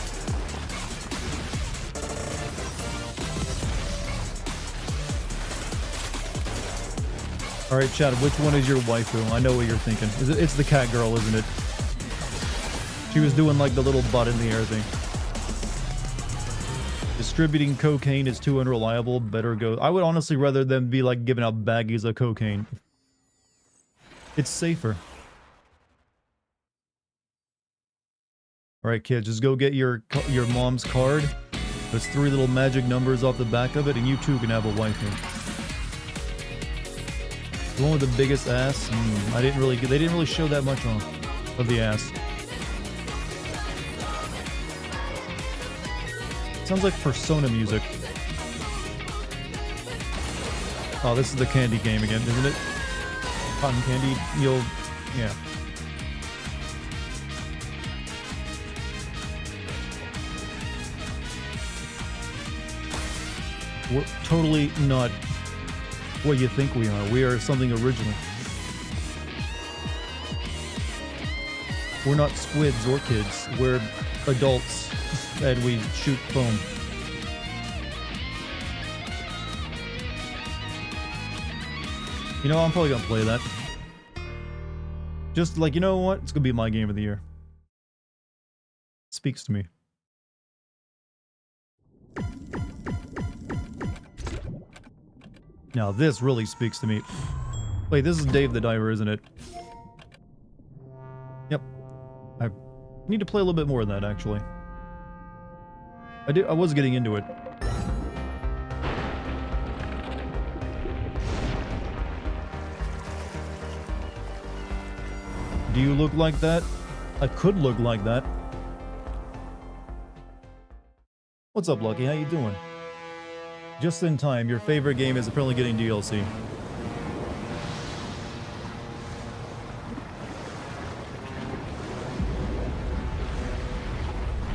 [SPEAKER 1] Alright, Chad, which one is your waifu? I know what you're thinking. It's the cat girl, isn't it? She was doing like the little butt in the air thing. Distributing cocaine is too unreliable. Better go. I would honestly rather than be like giving out baggies of cocaine. It's safer. Alright, kids, just go get your mom's card. There's 3 little magic numbers off the back of it, and you too can have a waifu. The one with the biggest ass? They didn't really show that much of the ass. Sounds like Persona music. Oh, this is the candy game again, isn't it? Cotton candy, yeah. We're totally not what you think we are. We are something original. We're not squids or kids. We're adults. And we shoot foam. You know, I'm probably gonna play that. Just like, you know what? It's gonna be my game of the year. Speaks to me. Now this really speaks to me. Wait, this is Dave the Diver, isn't it? Yep. I need to play a little bit more of that, actually. I was getting into it. Do you look like that? I could look like that. What's up, Lucky? How you doing? Just in time. Your favorite game is apparently getting DLC.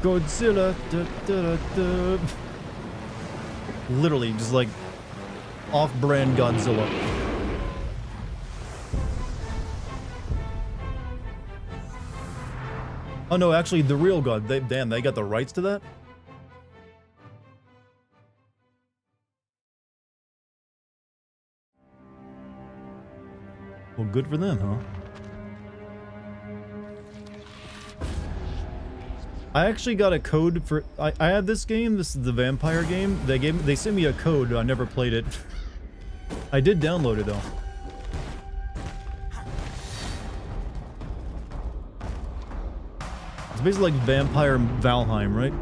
[SPEAKER 1] Godzilla. Literally, just like off-brand Godzilla. Oh no, actually, the real God. Damn, they got the rights to that? Well, good for them, huh? I actually got a code for... I had this game. This is the vampire game. They sent me a code. I never played it. I did download it, though. It's basically like Vampire Valheim, right?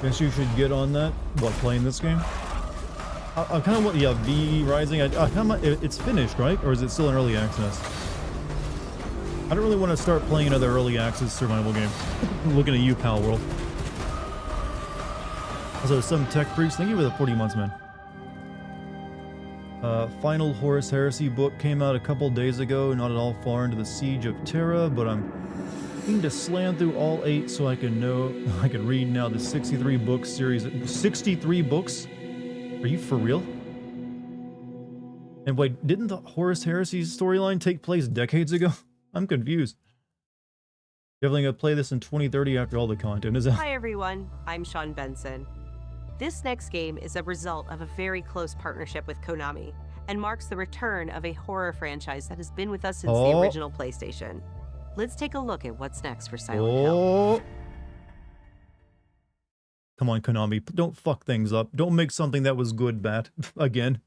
[SPEAKER 1] Guess you should get on that. What, playing this game? I kind of want, yeah, V Rising. I kind of, it's finished, right? Or is it still in early access? I don't really want to start playing another early access survival game. Looking at you, Pal World. Also, some tech freaks. Thank you for the 40 months, man. Final Horus Heresy book came out a couple days ago. Not at all far into the Siege of Terra, but I'm need to slam through all 8 so I can read now the 63 book series. 63 books? Are you for real? And wait, didn't the Horus Heresy storyline take place decades ago? I'm confused. Definitely gonna play this in 2030 after all the content is out.
[SPEAKER 13] Hi everyone, I'm Sean Benson. This next game is a result of a very close partnership with Konami and marks the return of a horror franchise that has been with us since the original PlayStation. Let's take a look at what's next for Silent Hill.
[SPEAKER 1] Come on, Konami, don't fuck things up. Don't make something that was good bad again.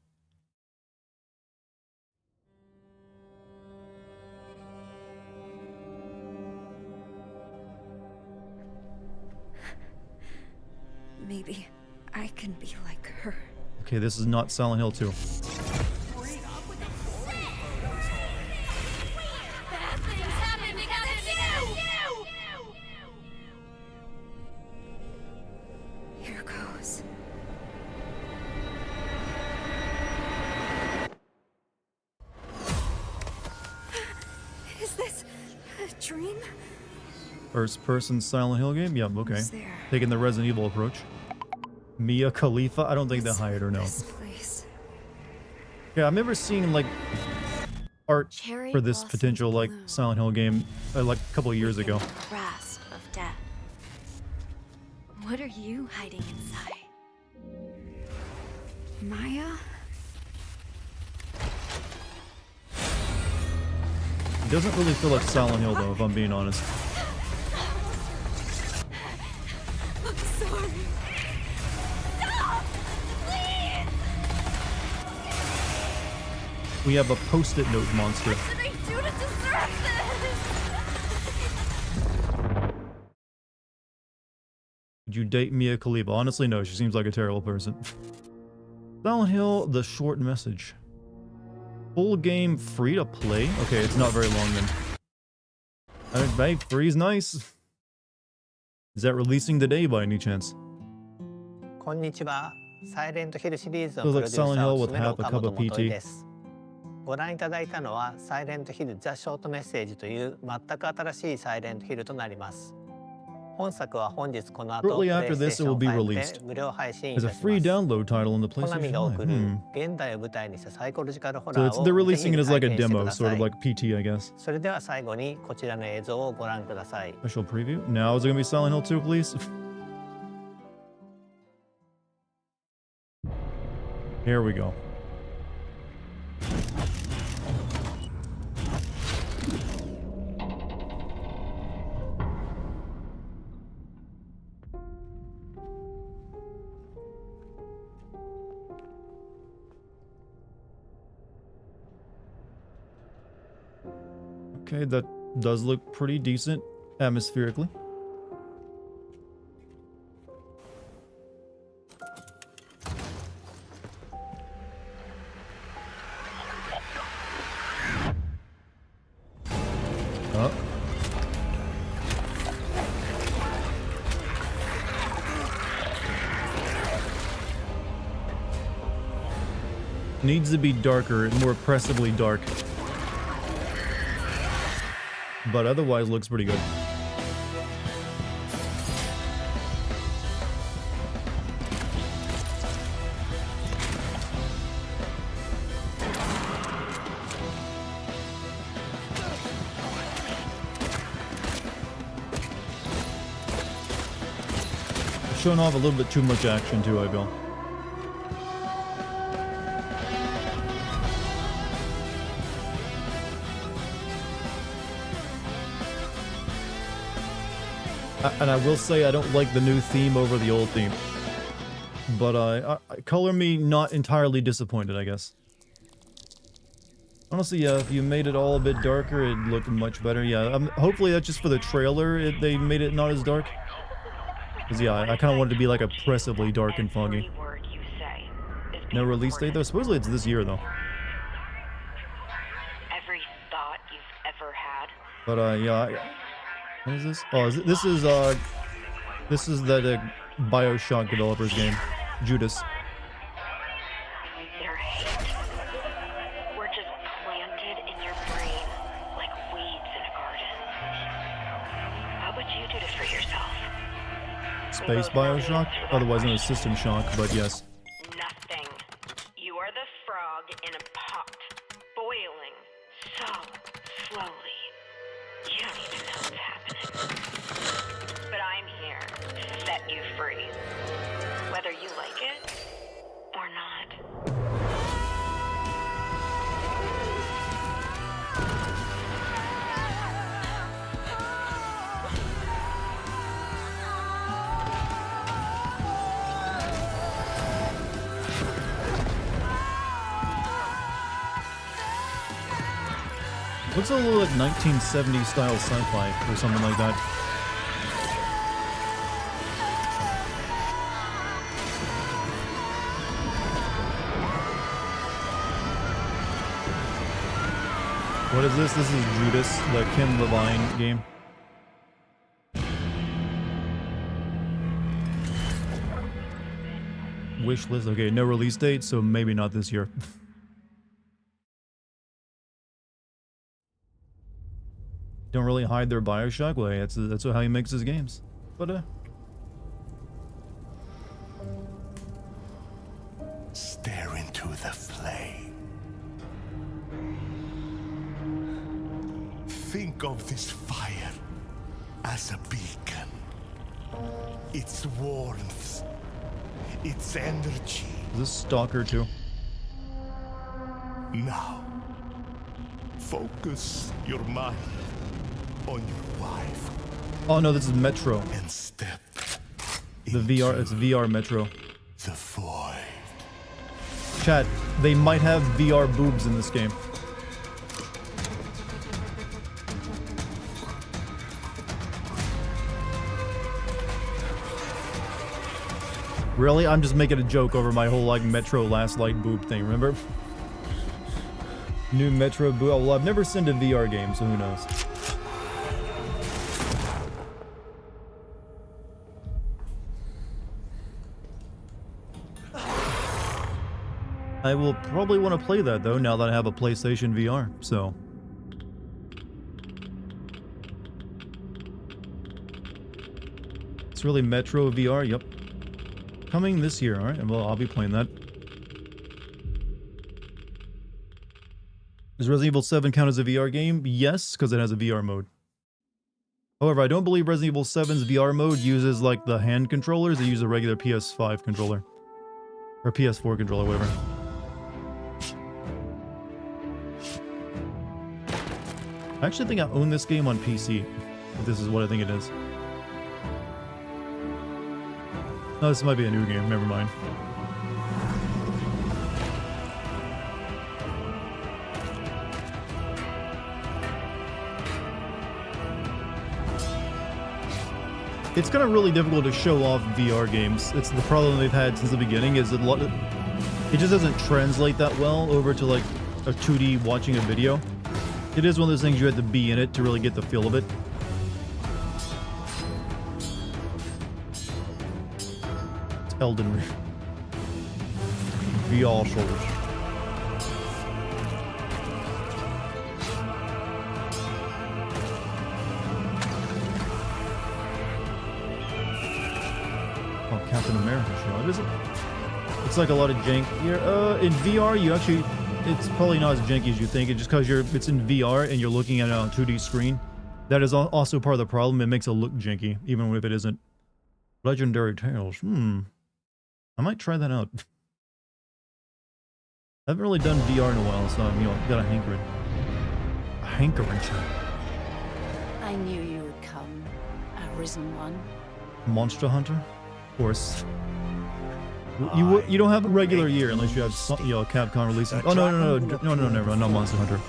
[SPEAKER 5] Maybe I can be like her.
[SPEAKER 1] Okay, this is not Silent Hill 2.
[SPEAKER 5] Here goes. Is this a dream?
[SPEAKER 1] First person Silent Hill game? Yep, okay. Taking the Resident Evil approach. Mia Khalifa? I don't think they hired her, no. Yeah, I remember seeing like art for this potential like Silent Hill game like a couple of years ago.
[SPEAKER 5] Grasp of death. What are you hiding inside? Maya?
[SPEAKER 1] It doesn't really feel like Silent Hill though, if I'm being honest.
[SPEAKER 5] I'm sorry. Stop! Please!
[SPEAKER 1] We have a post-it note monster.
[SPEAKER 5] What did I do to deserve this?
[SPEAKER 1] Would you date Mia Khalifa? Honestly, no. She seems like a terrible person. Silent Hill, the short message. Full game free to play? Okay, it's not very long then. Hey, free is nice. Is that releasing today by any chance?
[SPEAKER 14] こんにちは。サイレントヒルシリーズの
[SPEAKER 1] Feels
[SPEAKER 14] プロ
[SPEAKER 1] like
[SPEAKER 14] デュー
[SPEAKER 1] Silent
[SPEAKER 14] サー
[SPEAKER 1] Hill
[SPEAKER 14] を
[SPEAKER 1] with
[SPEAKER 14] 務める
[SPEAKER 1] half a
[SPEAKER 14] 岡
[SPEAKER 1] cup
[SPEAKER 14] 本
[SPEAKER 1] of
[SPEAKER 14] 元井
[SPEAKER 1] PT.
[SPEAKER 14] です。ご覧いただいたのはサイレントヒルザ・ショートメッセージという全く新しいサイレントヒルとなります。本作は本日この後
[SPEAKER 1] Shortly after this, it will be
[SPEAKER 14] プレイ
[SPEAKER 1] released
[SPEAKER 14] ステーション5で無料配信い
[SPEAKER 1] as
[SPEAKER 14] た
[SPEAKER 1] a
[SPEAKER 14] し
[SPEAKER 1] free
[SPEAKER 14] ます。
[SPEAKER 1] download title on the
[SPEAKER 14] コナミ
[SPEAKER 1] PlayStation
[SPEAKER 14] が送る
[SPEAKER 1] 5.
[SPEAKER 14] 現代を舞台にしたサイコロジカルホ
[SPEAKER 1] So
[SPEAKER 14] ラ
[SPEAKER 1] it's,
[SPEAKER 14] ーを
[SPEAKER 1] they're
[SPEAKER 14] ぜひ
[SPEAKER 1] releasing it as like a
[SPEAKER 14] 体験してく
[SPEAKER 1] demo,
[SPEAKER 14] だ
[SPEAKER 1] sort
[SPEAKER 14] さ
[SPEAKER 1] of
[SPEAKER 14] い。
[SPEAKER 1] like PT, I guess.
[SPEAKER 14] それでは最後にこちらの映像をご覧ください。
[SPEAKER 1] Special preview. Now is it gonna be Silent Hill 2, please? Here we go. Okay, that does look pretty decent atmospherically. Needs to be darker, more oppressively dark. But otherwise looks pretty good. Showing off a little bit too much action too, I feel. And I will say I don't like the new theme over the old theme. But color me not entirely disappointed, I guess. Honestly, yeah, if you made it all a bit darker, it'd look much better. Yeah, hopefully that's just for the trailer, they made it not as dark. Because yeah, I kind of wanted it to be like oppressively dark and foggy. No release date though? Supposedly it's this year though.
[SPEAKER 15] Every thought you've ever had.
[SPEAKER 1] But yeah, what is this? Oh, this is that BioShock developers game, Judas.
[SPEAKER 15] Their hate were just planted in your brain like weeds in a garden. What would you do to free yourself?
[SPEAKER 1] Space BioShock, otherwise known as System Shock, but yes.
[SPEAKER 15] Nothing. You are the frog in a pot. free. Whether you like it or not.
[SPEAKER 1] Looks a little like 1970s style sci-fi or something like that. What is this? This is Judas, the Kim Levine game. Wish list. Okay, no release date, so maybe not this year. Don't really hide their Bioshock way. That's how he makes his games. But
[SPEAKER 8] Stare into the flame. Think of this fire as a beacon. Its warmth, its energy.
[SPEAKER 1] Is this Stalker too?
[SPEAKER 8] Now, focus your mind on your wife.
[SPEAKER 1] Oh no, this is Metro.
[SPEAKER 8] And step
[SPEAKER 1] the VR, it's VR Metro.
[SPEAKER 8] The void.
[SPEAKER 1] Chat, they might have VR boobs in this game. Really? I'm just making a joke over my whole like Metro Last Light boob thing, remember? New Metro boob. Oh, well, I've never seen a VR game, so who knows? I will probably want to play that though, now that I have a PlayStation VR, so. It's really Metro VR, yep. Coming this year, alright, well, I'll be playing that. Does Resident Evil 7 count as a VR game? Yes, because it has a VR mode. However, I don't believe Resident Evil 7's VR mode uses, like, the hand controllers. They use a regular PS5 controller. Or PS4 controller, whatever. I actually think I own this game on PC. If this is what I think it is. No, this might be a new game. Never mind. It's kind of really difficult to show off VR games. It's the problem they've had since the beginning is that it just doesn't translate that well over to like a 2D watching a video. It is one of those things you have to be in it to really get the feel of it. It's Elden Ring. VR shoulders. Oh, Captain America show. Is it? It's like a lot of jank here. In VR, you actually, it's probably not as janky as you think. It's just because it's in VR and you're looking at it on a 2D screen. That is also part of the problem. It makes it look janky, even if it isn't. Legendary Tales. I might try that out. I haven't really done VR in a while, so I've got a hankering. A hankering, chat.
[SPEAKER 16] I knew you would come, Arisen One.
[SPEAKER 1] Monster Hunter? Of course. You don't have a regular year unless you have Capcom releasing. Oh no, never mind, not Monster Hunter.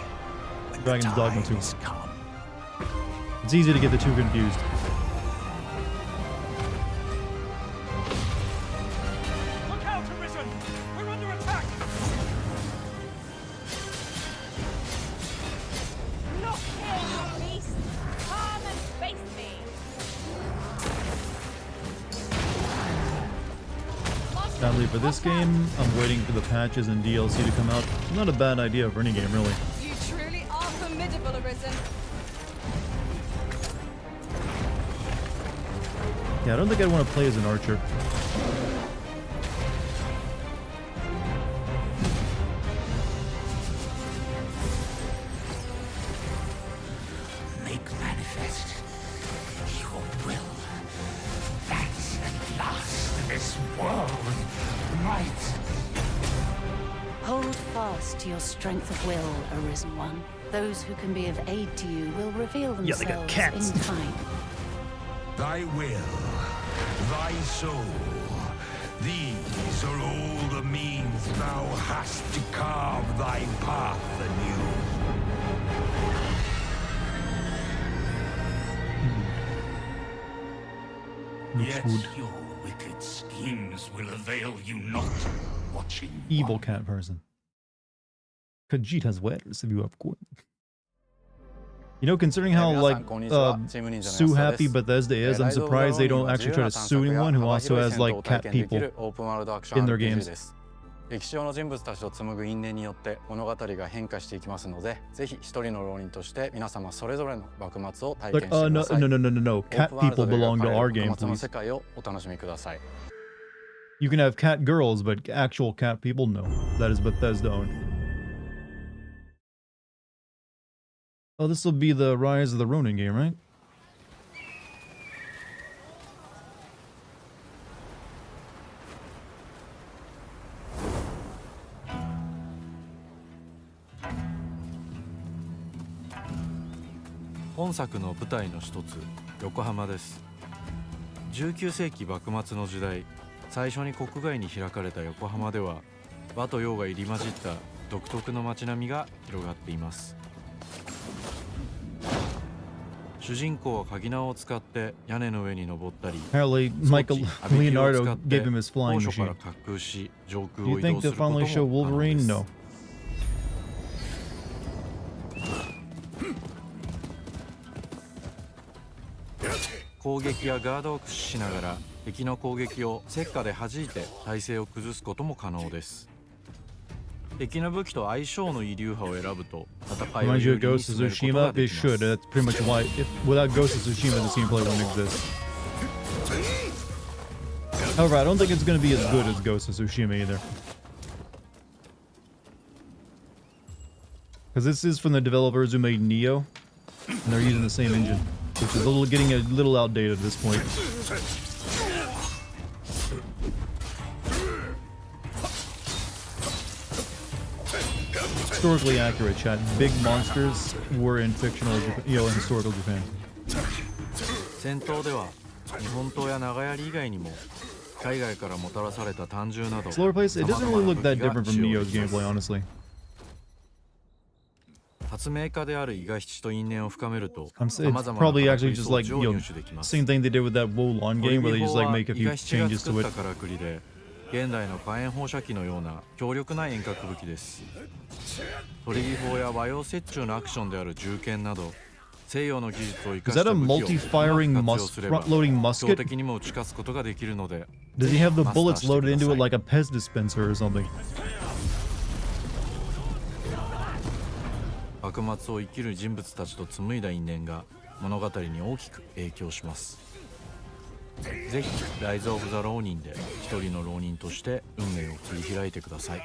[SPEAKER 1] Dragon's Dogma 2. It's easy to get the two confused.
[SPEAKER 9] Look out, Arisen! We're under attack!
[SPEAKER 11] Look here, you beast! Come and face me!
[SPEAKER 1] Sadly for this game, I'm waiting for the patches and DLC to come out. Not a bad idea for any game, really.
[SPEAKER 11] You truly are formidable, Arisen.
[SPEAKER 1] Yeah, I don't think I'd want to play as an archer.
[SPEAKER 8] Make manifest your will. That's at last. world might.
[SPEAKER 16] Hold fast to your strength of will, Arisen One. Those who can be of aid to you will reveal
[SPEAKER 1] Yeah, they got
[SPEAKER 16] themselves
[SPEAKER 1] cats.
[SPEAKER 16] in time.
[SPEAKER 8] Thy will, thy soul, these are all the means thou hast to carve thy path anew. Yet your wicked schemes will avail you not, watching
[SPEAKER 1] Evil cat person. Khajiit wears if you have court. You know, considering how like sue happy Bethesda is, I'm surprised they don't actually try to sue anyone who also has like cat people in their games.
[SPEAKER 17] 歴史上の人物たちと紡ぐ因縁によって物語が変化していきますので、ぜひ一人の浪人として皆様それぞれの幕末を体験してください。
[SPEAKER 1] No. Cat people belong to our game,
[SPEAKER 17] 幕末の
[SPEAKER 1] please.
[SPEAKER 17] 世界をお楽しみください。
[SPEAKER 1] You can have cat girls, but actual cat people, no. That is Bethesda owned. Oh, this will be the Rise of the Ronin game, right?
[SPEAKER 18] "本作の舞台の一つ、横浜です。19世紀幕末の時代、最初に国外に開かれた横浜では、和と洋が入り混じった独特の街並みが広がっています。主人公は鍵縄を使って屋根の上に登ったり、
[SPEAKER 1] Apparently, Leonardo gave him his flying
[SPEAKER 18] 高所か
[SPEAKER 1] machine.
[SPEAKER 18] ら滑空し、上空
[SPEAKER 1] Do
[SPEAKER 18] を
[SPEAKER 1] you
[SPEAKER 18] 移
[SPEAKER 1] think
[SPEAKER 18] 動す
[SPEAKER 1] they'll
[SPEAKER 18] ることも
[SPEAKER 1] finally show
[SPEAKER 18] 可能で
[SPEAKER 1] Wolverine?
[SPEAKER 18] す。
[SPEAKER 1] No.
[SPEAKER 18] 攻撃やガードを駆使しながら敵の攻撃を石火で弾いて体勢を崩すことも可能です。敵の武器と相性のいい流派を選ぶと戦いを
[SPEAKER 1] Reminds you
[SPEAKER 18] 有
[SPEAKER 1] of
[SPEAKER 18] 利に
[SPEAKER 1] Ghost of
[SPEAKER 18] 進めることが
[SPEAKER 1] Tsushima?
[SPEAKER 18] で
[SPEAKER 1] It
[SPEAKER 18] きます。
[SPEAKER 1] should. That's pretty much why. Without Ghost of Tsushima, this gameplay wouldn't exist. However, I don't think it's going to be as good as Ghost of Tsushima either. Because this is from the developers who made Neo, and they're using the same engine, which is getting a little outdated at this point. Historically accurate, chat. Big monsters were in fictional, in historical Japan.
[SPEAKER 18] 戦闘では日本刀や長槍以外にも海外からもたらされた単銃など
[SPEAKER 1] Slower pace. It doesn't really look that
[SPEAKER 18] 様々な武器が
[SPEAKER 1] different from
[SPEAKER 18] 使用
[SPEAKER 1] Neo's
[SPEAKER 18] できます。
[SPEAKER 1] gameplay, honestly.
[SPEAKER 18] 発明家である伊賀七と因縁を深めると
[SPEAKER 1] It's
[SPEAKER 18] 様々な
[SPEAKER 1] probably
[SPEAKER 18] からく
[SPEAKER 1] actually
[SPEAKER 18] り
[SPEAKER 1] just
[SPEAKER 18] 装
[SPEAKER 1] like
[SPEAKER 18] 置を入手できます。
[SPEAKER 1] same thing they did with that Wolon game, where they just like make a
[SPEAKER 18] 伊
[SPEAKER 1] few
[SPEAKER 18] 賀七が
[SPEAKER 1] changes
[SPEAKER 18] 作
[SPEAKER 1] to
[SPEAKER 18] った
[SPEAKER 1] it.
[SPEAKER 18] からくりで現代の火炎放射器のような強力な遠隔武器です。トリギ砲や和洋折衷のアクションである銃剣など西洋の技術を生か
[SPEAKER 1] Is
[SPEAKER 18] し
[SPEAKER 1] that
[SPEAKER 18] た
[SPEAKER 1] a
[SPEAKER 18] 武器をうまく
[SPEAKER 1] multi-firing
[SPEAKER 18] 活用すれば
[SPEAKER 1] front-loading
[SPEAKER 18] 標
[SPEAKER 1] musket?
[SPEAKER 18] 的にも打ち勝つことができるので
[SPEAKER 1] Does he have the
[SPEAKER 18] マスター
[SPEAKER 1] bullets
[SPEAKER 18] してく
[SPEAKER 1] loaded
[SPEAKER 18] だ
[SPEAKER 1] into
[SPEAKER 18] さ
[SPEAKER 1] it
[SPEAKER 18] い。
[SPEAKER 1] like a Pez dispenser or something?
[SPEAKER 18] 幕末を生きる人物たちと紡いだ因縁が物語に大きく影響します。ぜひライズ・オブ・ザ・浪人で一人の浪人として運命を切り開いてください。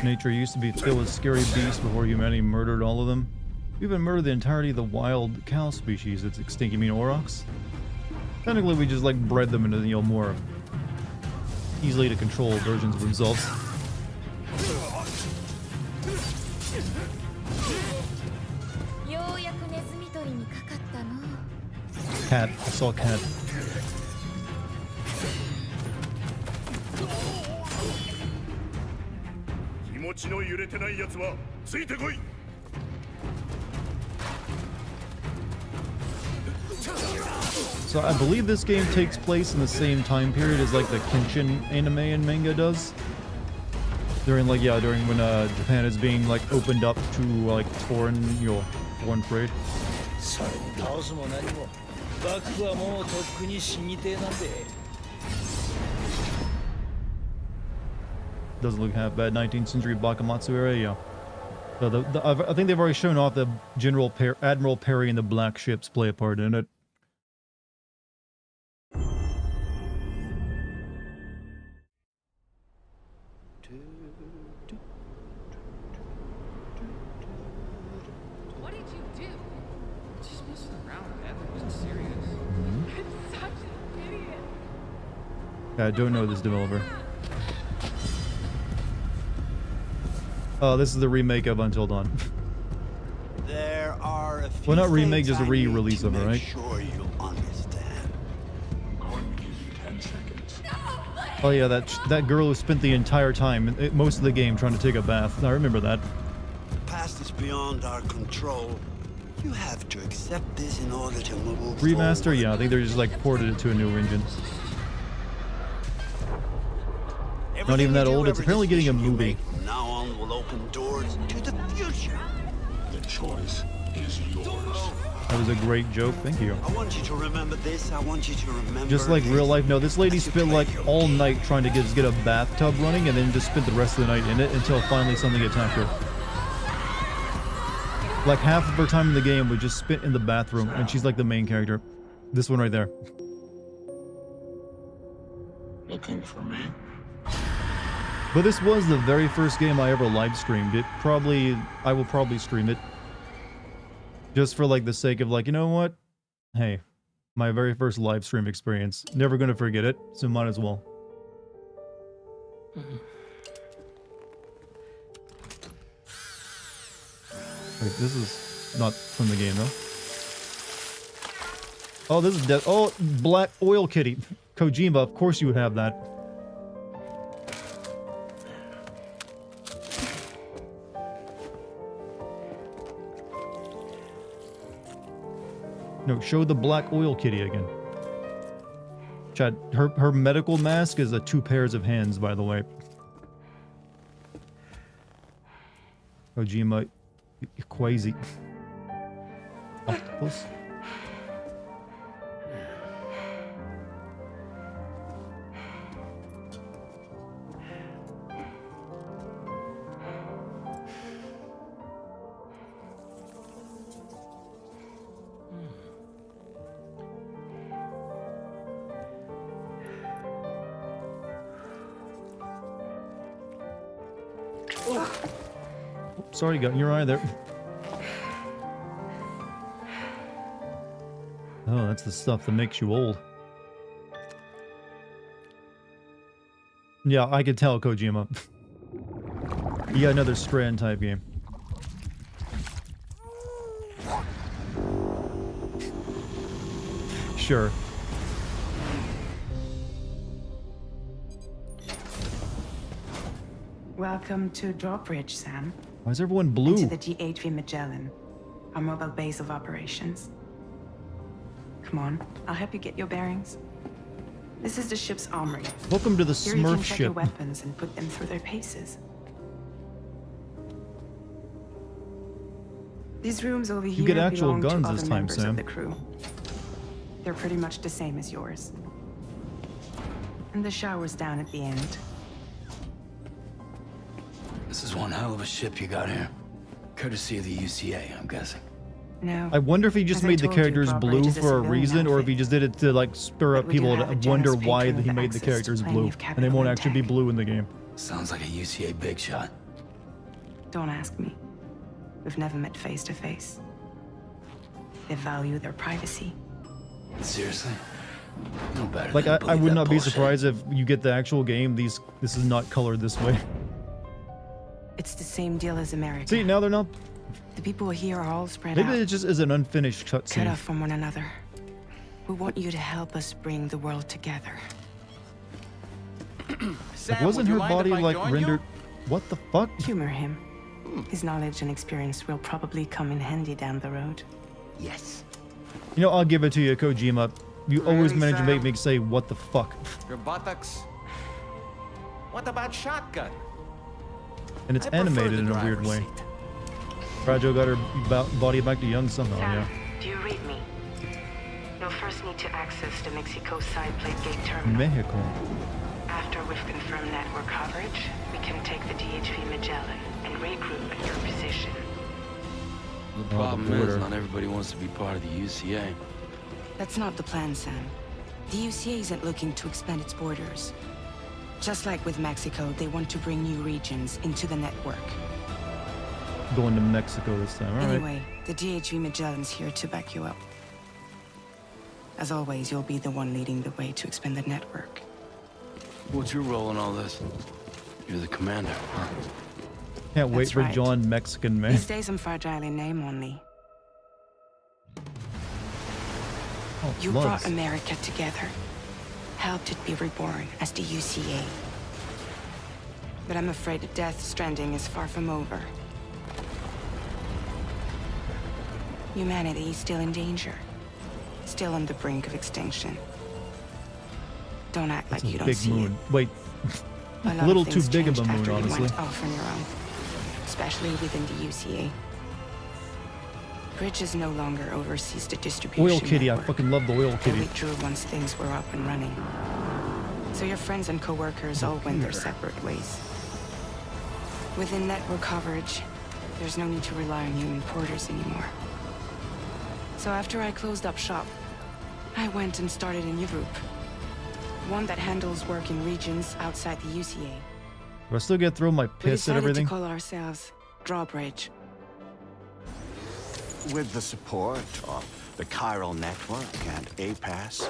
[SPEAKER 1] Nature used to be filled with scary beasts before humanity murdered all of them. We even murdered the entirety of the wild cow species that's extinct. You mean aurochs? Technically, we just like bred them into more easily to control versions of themselves. Cat. I saw cat. So I believe this game takes place in the same time period as like the Kenshin anime and manga does. During during when Japan is being like opened up to like foreign trade. Doesn't look half bad. 19th century Bakamatsu era, yeah. So I think they've already shown off the Admiral Perry and the Black Ships play a part in it. I don't know this developer. Oh, this is the remake of Until Dawn.
[SPEAKER 19] There are a few
[SPEAKER 1] Well, not remake, just a
[SPEAKER 19] things I need
[SPEAKER 1] re-release
[SPEAKER 19] to
[SPEAKER 1] of it,
[SPEAKER 19] make
[SPEAKER 1] right?
[SPEAKER 19] Sure you'll understand.
[SPEAKER 7] Going to give you 10 seconds.
[SPEAKER 1] Oh yeah, that girl who spent the entire time, most of the game, trying to take a bath. I remember that.
[SPEAKER 19] The past is beyond our control. You have to accept this in order to move
[SPEAKER 1] Remaster?
[SPEAKER 19] forward.
[SPEAKER 1] Yeah, I think they're just like ported it to a new engine. Not even that old. It's apparently getting a movie.
[SPEAKER 19] From now on will open doors to the future.
[SPEAKER 7] The choice is yours.
[SPEAKER 1] That was a great joke. Thank you.
[SPEAKER 19] I want you to remember this. I want you to remember.
[SPEAKER 1] Just like real life. No, this lady spent like all night trying to get a bathtub running, and then just spent the rest of the night in it until finally something attacked her. Like half of her time in the game was just spent in the bathroom, and she's like the main character. This one right there.
[SPEAKER 7] Looking for me?
[SPEAKER 1] But this was the very first game I ever live streamed. I will probably stream it. Just for like the sake of like, you know what? Hey, my very first live stream experience. Never gonna forget it, so might as well. Wait, this is not from the game though. Oh, this is oh, Black Oil Kitty. Kojima, of course you would have that. No, show the Black Oil Kitty again. Chad, her medical mask is 2 pairs of hands, by the way. Kojima, you're crazy. Octopus. Sorry, got in your eye there. Oh, that's the stuff that makes you old. Yeah, I could tell, Kojima. Yeah, another Strand type game. Sure.
[SPEAKER 20] Welcome to Drawbridge, Sam.
[SPEAKER 1] Why is everyone blue?
[SPEAKER 20] And to the GHV Magellan, our mobile base of operations. Come on, I'll help you get your bearings. This is the ship's armory.
[SPEAKER 1] Welcome to the
[SPEAKER 20] Here you can
[SPEAKER 1] Smurf
[SPEAKER 20] check your
[SPEAKER 1] ship.
[SPEAKER 20] weapons and put them through their paces. These rooms over here
[SPEAKER 1] get actual
[SPEAKER 20] belong
[SPEAKER 1] guns
[SPEAKER 20] to
[SPEAKER 1] this
[SPEAKER 20] other
[SPEAKER 1] time,
[SPEAKER 20] members
[SPEAKER 1] Sam.
[SPEAKER 20] of the crew. They're pretty much the same as yours. And the shower's down at the end.
[SPEAKER 21] This is one hell of a ship you got here. Courtesy of the UCA, I'm guessing.
[SPEAKER 20] No.
[SPEAKER 1] I wonder if he just
[SPEAKER 20] As I
[SPEAKER 1] made the
[SPEAKER 20] told you,
[SPEAKER 1] characters
[SPEAKER 20] Drawbridge
[SPEAKER 1] blue
[SPEAKER 20] is a
[SPEAKER 1] for a
[SPEAKER 20] civilian
[SPEAKER 1] reason, or if
[SPEAKER 20] outfit.
[SPEAKER 1] he just did it to like spur up
[SPEAKER 20] But we do
[SPEAKER 1] people
[SPEAKER 20] have a
[SPEAKER 1] to
[SPEAKER 20] generous
[SPEAKER 1] wonder why
[SPEAKER 20] patron
[SPEAKER 1] that he
[SPEAKER 20] with
[SPEAKER 1] made the
[SPEAKER 20] access to
[SPEAKER 1] characters
[SPEAKER 20] plenty
[SPEAKER 1] blue,
[SPEAKER 20] of
[SPEAKER 1] and they
[SPEAKER 20] capital
[SPEAKER 1] won't
[SPEAKER 20] and
[SPEAKER 1] actually be
[SPEAKER 20] tech.
[SPEAKER 1] blue in the game.
[SPEAKER 21] Sounds like a UCA big shot.
[SPEAKER 20] Don't ask me. We've never met face to face. They value their privacy.
[SPEAKER 21] Seriously? No better
[SPEAKER 1] Like
[SPEAKER 21] than
[SPEAKER 1] I would
[SPEAKER 21] that
[SPEAKER 1] not be
[SPEAKER 21] bullshit.
[SPEAKER 1] surprised if you get the actual game. This is not colored this way.
[SPEAKER 20] It's the same deal as America.
[SPEAKER 1] See, now they're not.
[SPEAKER 20] The people here are all spread
[SPEAKER 1] Maybe
[SPEAKER 20] out,
[SPEAKER 1] it just is an unfinished
[SPEAKER 20] cut
[SPEAKER 1] cutscene.
[SPEAKER 20] off from one another. We want you to help us bring the world together.
[SPEAKER 1] Like, wasn't her body like rendered? What the fuck?
[SPEAKER 20] Humor him. His knowledge and experience will probably come in handy down the road.
[SPEAKER 19] Yes.
[SPEAKER 1] You know, I'll give it to you, Kojima. You always
[SPEAKER 22] Really,
[SPEAKER 1] manage to make
[SPEAKER 22] Sam?
[SPEAKER 1] me say, "What the fuck?"
[SPEAKER 22] Your buttocks? What about shotgun?
[SPEAKER 1] And it's
[SPEAKER 22] I prefer
[SPEAKER 1] animated
[SPEAKER 22] the
[SPEAKER 1] in a weird
[SPEAKER 22] driver's
[SPEAKER 1] way. Rajo got her body back to young somehow. Yeah.
[SPEAKER 20] Do you read me? You'll first need to access the Mexico side plate gate terminal.
[SPEAKER 1] Mexico.
[SPEAKER 20] After we've confirmed network coverage, we can take the DHV Magellan and regroup at your position.
[SPEAKER 21] The problem is, not everybody wants to be part of the UCA.
[SPEAKER 20] That's not the plan, Sam. The UCA isn't looking to expand its borders. Just like with Mexico, they want to bring new regions into the network.
[SPEAKER 1] Going to Mexico this time. All right.
[SPEAKER 20] Anyway, the DHV Magellan's here to back you up. As always, you'll be the one leading the way to expand the network.
[SPEAKER 21] What's your role in all this? You're the commander, huh?
[SPEAKER 1] Can't wait
[SPEAKER 20] That's
[SPEAKER 1] for
[SPEAKER 20] right.
[SPEAKER 1] John Mexican Man.
[SPEAKER 20] These days I'm fragile in name only.
[SPEAKER 1] Oh,
[SPEAKER 20] You
[SPEAKER 1] Bloods.
[SPEAKER 20] brought America together, helped it be reborn as the UCA. But I'm afraid Death Stranding is far from over. Humanity is still in danger, still on the brink of extinction. Don't act like
[SPEAKER 1] It's a
[SPEAKER 20] you don't
[SPEAKER 1] big
[SPEAKER 20] see
[SPEAKER 1] moon. Wait,
[SPEAKER 20] it.
[SPEAKER 1] a
[SPEAKER 20] lot
[SPEAKER 1] little
[SPEAKER 20] of
[SPEAKER 1] too
[SPEAKER 20] things
[SPEAKER 1] big of a
[SPEAKER 20] changed
[SPEAKER 1] moon,
[SPEAKER 20] after you
[SPEAKER 1] honestly.
[SPEAKER 20] went off on your own, especially within the UCA. Bridges no longer oversees the distribution
[SPEAKER 1] Oil Kitty,
[SPEAKER 20] network.
[SPEAKER 1] I fucking love the Oil
[SPEAKER 20] They
[SPEAKER 1] Kitty.
[SPEAKER 20] withdrew once things were up and running. So your friends and co-workers all went their separate ways. Within network coverage, there's no need to rely on human porters anymore. So after I closed up shop, I went and started a new group. One that handles work in regions outside the UCA.
[SPEAKER 1] Do I still get to throw my
[SPEAKER 20] We
[SPEAKER 1] piss at
[SPEAKER 20] decided
[SPEAKER 1] everything?
[SPEAKER 20] to call ourselves Drawbridge.
[SPEAKER 19] With the support of the Chiral Network and APAS,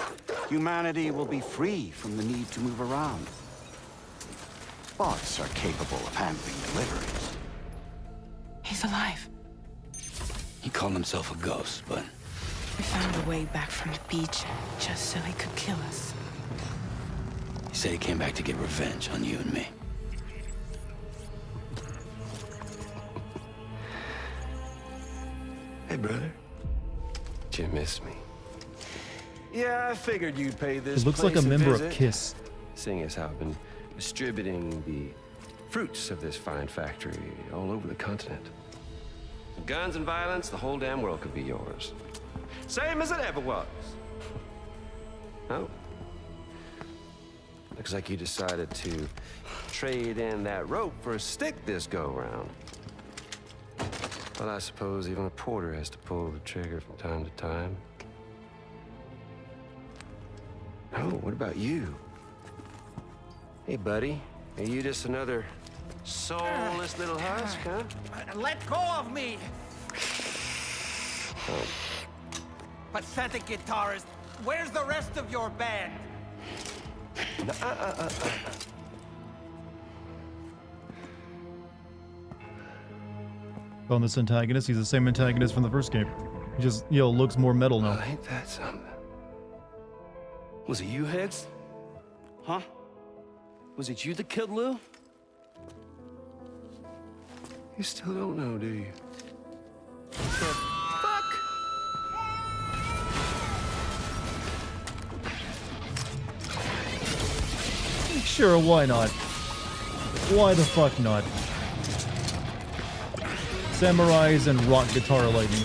[SPEAKER 19] humanity will be free from the need to move around. Bots are capable of handling deliveries.
[SPEAKER 20] He's alive.
[SPEAKER 21] He called himself a ghost, but
[SPEAKER 20] We found a way back from the beach just so he could kill us.
[SPEAKER 21] he said he came back to get revenge on you and me.
[SPEAKER 2] Hey, brother. Did you miss me? Yeah, I figured you'd pay this
[SPEAKER 1] It looks like a
[SPEAKER 2] place
[SPEAKER 1] member of
[SPEAKER 2] visit,
[SPEAKER 1] KISS.
[SPEAKER 2] seeing as how I've been distributing the fruits of this fine factory all over the continent. Guns and violence, the whole damn world could be yours. Same as it ever was. Oh. Looks like you decided to trade in that rope for a stick this go-round. Well, I suppose even a porter has to pull the trigger from time to time. Oh, what about you? Hey, buddy. Are you just another soulless little husk, huh?
[SPEAKER 9] Let go of me!
[SPEAKER 2] Oh.
[SPEAKER 9] Pathetic guitarist. Where's the rest of your band?
[SPEAKER 1] On this antagonist, he's the same antagonist from the first game. He just, looks more metal now.
[SPEAKER 2] Ain't that something?
[SPEAKER 21] Was it you, Higgs? Huh? Was it you that killed Lou?
[SPEAKER 2] You still don't know, do you?
[SPEAKER 1] Sure, why not? Why the fuck not? Samurais and rock guitar lightning.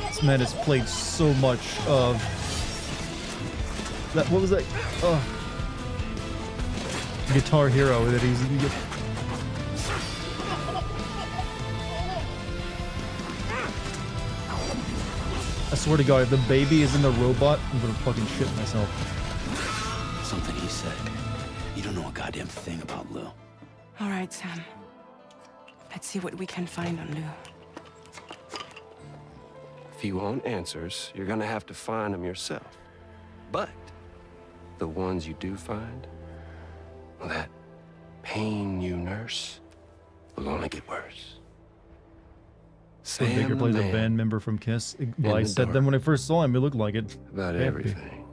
[SPEAKER 1] This man has played so much of that. What was that? Guitar Hero that he's. I swear to God, if the baby is in the robot, I'm gonna fucking shit myself.
[SPEAKER 21] Something he said. You don't know a goddamn thing about Lou.
[SPEAKER 20] All right, Sam. Let's see what we can find on Lou.
[SPEAKER 2] If you want answers, you're gonna have to find them yourself. But the ones you do find, well, that pain you nurse will only get worse.
[SPEAKER 1] Sam Baker plays a band member from KISS. Well, I said
[SPEAKER 2] dark.
[SPEAKER 1] then when I first saw him, he looked like it.
[SPEAKER 2] About
[SPEAKER 1] Happy.
[SPEAKER 2] everything.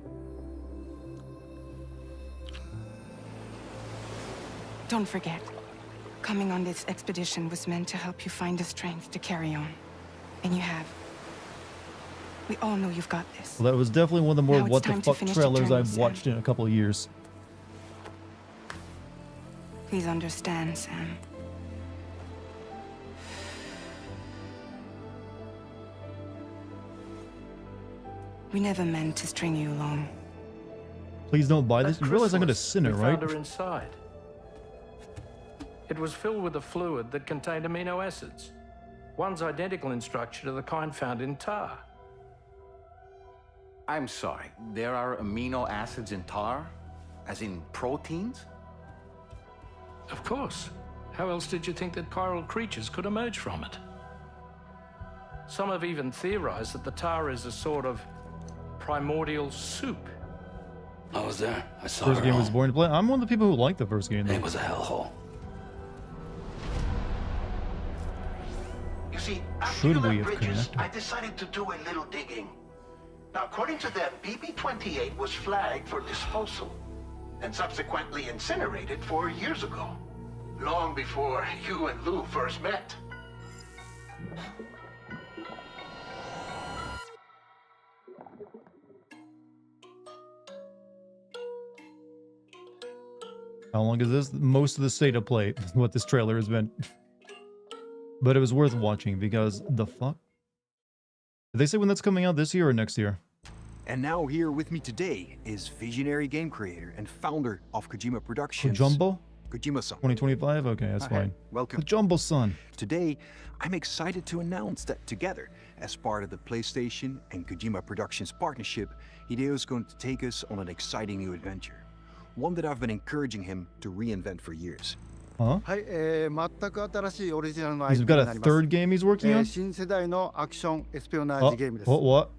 [SPEAKER 20] Don't forget, coming on this expedition was meant to help you find the strength to carry on. And you have. We all know you've got this.
[SPEAKER 1] Well, that was definitely one of the more
[SPEAKER 20] Now it's
[SPEAKER 1] what the
[SPEAKER 20] time to
[SPEAKER 1] fuck
[SPEAKER 20] finish the
[SPEAKER 1] trailers
[SPEAKER 20] journey,
[SPEAKER 1] I've
[SPEAKER 20] Sam.
[SPEAKER 1] watched in a couple of years.
[SPEAKER 20] Please understand, Sam. We never meant to string you along.
[SPEAKER 1] Please don't buy this. You realize I'm gonna sin it,
[SPEAKER 3] We
[SPEAKER 1] right?
[SPEAKER 3] found her inside. It was filled with a fluid that contained amino acids. One's identical in structure to the kind found in tar.
[SPEAKER 22] I'm sorry, there are amino acids in tar? As in proteins?
[SPEAKER 3] Of course. How else did you think that chiral creatures could emerge from it? Some have even theorized that the tar is a sort of primordial soup.
[SPEAKER 22] I was there. I saw
[SPEAKER 1] First
[SPEAKER 22] her
[SPEAKER 1] game was
[SPEAKER 22] home.
[SPEAKER 1] boring to play. I'm one of the people who liked the first game. Though.
[SPEAKER 22] It was a hellhole.
[SPEAKER 4] You see,
[SPEAKER 1] Should
[SPEAKER 4] after
[SPEAKER 1] we
[SPEAKER 4] the
[SPEAKER 1] have
[SPEAKER 4] bridges,
[SPEAKER 1] connected?
[SPEAKER 4] I decided to do a little digging. Now, according to them, BB-28 was flagged for disposal and subsequently incinerated 4 years ago, long before you and Lou first met.
[SPEAKER 1] How long is this? Most of the state of play, what this trailer has been. But it was worth watching because the fuck? Did they say when that's coming out, this year or next year?
[SPEAKER 6] And now here with me today is visionary game creator and founder of Kojima Productions.
[SPEAKER 1] Kojumbo?
[SPEAKER 6] Kojima-san.
[SPEAKER 1] 2025? Okay, that's
[SPEAKER 6] Hi,
[SPEAKER 1] fine.
[SPEAKER 6] welcome.
[SPEAKER 1] Kojumbo-san.
[SPEAKER 6] Today, I'm excited to announce that together, as part of the PlayStation and Kojima Productions partnership, Hideo is going to take us on an exciting new adventure. One that I've been encouraging him to reinvent for years.
[SPEAKER 1] Huh?
[SPEAKER 23] はい、全く新しいオリジナルの
[SPEAKER 1] He's
[SPEAKER 23] IP に
[SPEAKER 1] got
[SPEAKER 23] な
[SPEAKER 1] a
[SPEAKER 23] ります。
[SPEAKER 1] third game he's working on?
[SPEAKER 23] 新世代のアクションエスピオナージゲームです。
[SPEAKER 1] What?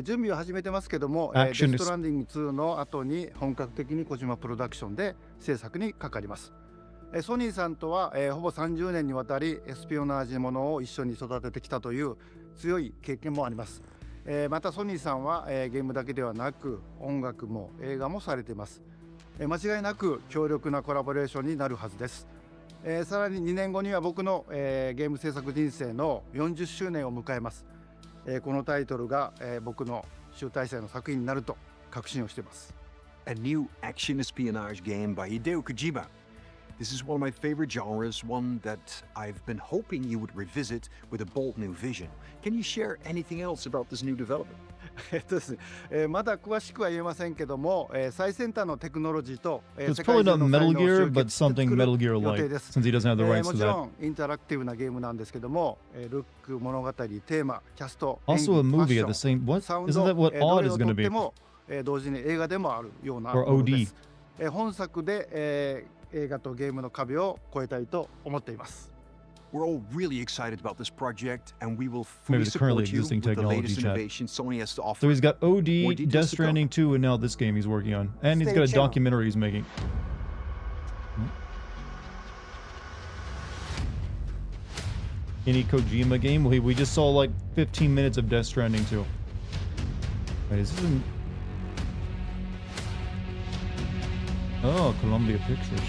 [SPEAKER 23] 準備を始めてますけども、
[SPEAKER 1] Action
[SPEAKER 23] デストランディング2の後に本格的に小島プロダクションで制作にかかります。ソニーさんとは、ほぼ30年にわたりエスピオナージものを一緒に育ててきたという強い経験もあります。またソニーさんは、ゲームだけではなく音楽も映画もされています。間違いなく強力なコラボレーションになるはずです。さらに2年後には僕の、ゲーム制作人生の40周年を迎えます。このタイトルが、僕の集大成の作品になると確信をしています。
[SPEAKER 6] A new action espionage game by Hideo Kojima. This is one of my favorite genres, one that I've been hoping you would revisit with a bold new vision. Can you share anything else about this new development?
[SPEAKER 23] ですね、まだ詳しくは言えませんけども、最先端のテクノロジーと、
[SPEAKER 1] It's probably not Metal Gear, but something Metal Gear
[SPEAKER 23] 予
[SPEAKER 1] like,
[SPEAKER 23] 定です。
[SPEAKER 1] since he doesn't have the rights
[SPEAKER 23] も
[SPEAKER 1] to
[SPEAKER 23] ちろ
[SPEAKER 1] that.
[SPEAKER 23] んインタラクティブなゲームなんですけども、ルック、物語、テーマ、キャスト、
[SPEAKER 1] Also a
[SPEAKER 23] 演技、
[SPEAKER 1] movie
[SPEAKER 23] ファ
[SPEAKER 1] at
[SPEAKER 23] ッ
[SPEAKER 1] the
[SPEAKER 23] ション
[SPEAKER 1] same... What?
[SPEAKER 23] サウン
[SPEAKER 1] Isn't
[SPEAKER 23] ド、
[SPEAKER 1] that what
[SPEAKER 23] ど
[SPEAKER 1] Odd
[SPEAKER 23] れ
[SPEAKER 1] is
[SPEAKER 23] を
[SPEAKER 1] going
[SPEAKER 23] と
[SPEAKER 1] to
[SPEAKER 23] って
[SPEAKER 1] be?
[SPEAKER 23] も、同時に映画でもあるような
[SPEAKER 1] Or
[SPEAKER 23] もので
[SPEAKER 1] OD.
[SPEAKER 23] す。本作で、映画とゲームの壁を越えたいと思っています。
[SPEAKER 6] We're all really excited about this project, and we will
[SPEAKER 1] Maybe
[SPEAKER 6] fully
[SPEAKER 1] the currently
[SPEAKER 6] support you
[SPEAKER 1] existing
[SPEAKER 6] with the latest
[SPEAKER 1] technology, Chad.
[SPEAKER 6] innovation Sony has to offer.
[SPEAKER 1] So he's got
[SPEAKER 6] More
[SPEAKER 1] OD,
[SPEAKER 6] details
[SPEAKER 1] Death
[SPEAKER 6] to come.
[SPEAKER 1] Stranding 2, and now this game he's working on. And he's
[SPEAKER 23] Stay
[SPEAKER 1] got a
[SPEAKER 23] tuned.
[SPEAKER 1] documentary he's making. Any Kojima game? We just saw like 15 minutes of Death Stranding 2. Wait, is this in... Oh, Columbia Pictures.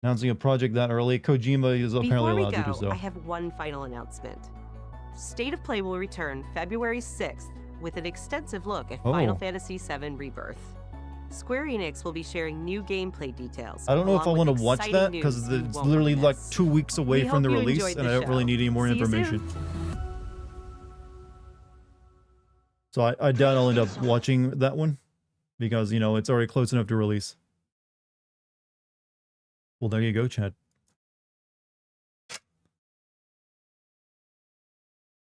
[SPEAKER 1] Announcing a project that early, Kojima is apparently
[SPEAKER 13] Before we
[SPEAKER 1] allowed to do
[SPEAKER 13] go,
[SPEAKER 1] so.
[SPEAKER 13] I have one final announcement. State of Play will return February 6th with an extensive look at Final
[SPEAKER 1] Oh.
[SPEAKER 13] Fantasy VII Rebirth. Square Enix will be sharing new gameplay details.
[SPEAKER 1] I don't know if I
[SPEAKER 13] along
[SPEAKER 1] want
[SPEAKER 13] with
[SPEAKER 1] to watch
[SPEAKER 13] exciting
[SPEAKER 1] that
[SPEAKER 13] news
[SPEAKER 1] because
[SPEAKER 13] you
[SPEAKER 1] it's
[SPEAKER 13] won't
[SPEAKER 1] literally
[SPEAKER 13] wanna
[SPEAKER 1] like
[SPEAKER 13] miss.
[SPEAKER 1] 2 weeks away
[SPEAKER 13] We
[SPEAKER 1] from the
[SPEAKER 13] hope you
[SPEAKER 1] release,
[SPEAKER 13] enjoyed
[SPEAKER 1] and
[SPEAKER 13] the
[SPEAKER 1] I don't really
[SPEAKER 13] show.
[SPEAKER 1] need any more
[SPEAKER 13] See you soon.
[SPEAKER 1] information. So I doubt I'll end up watching that one because, you know, it's already close enough to release. Well, there you go, Chad.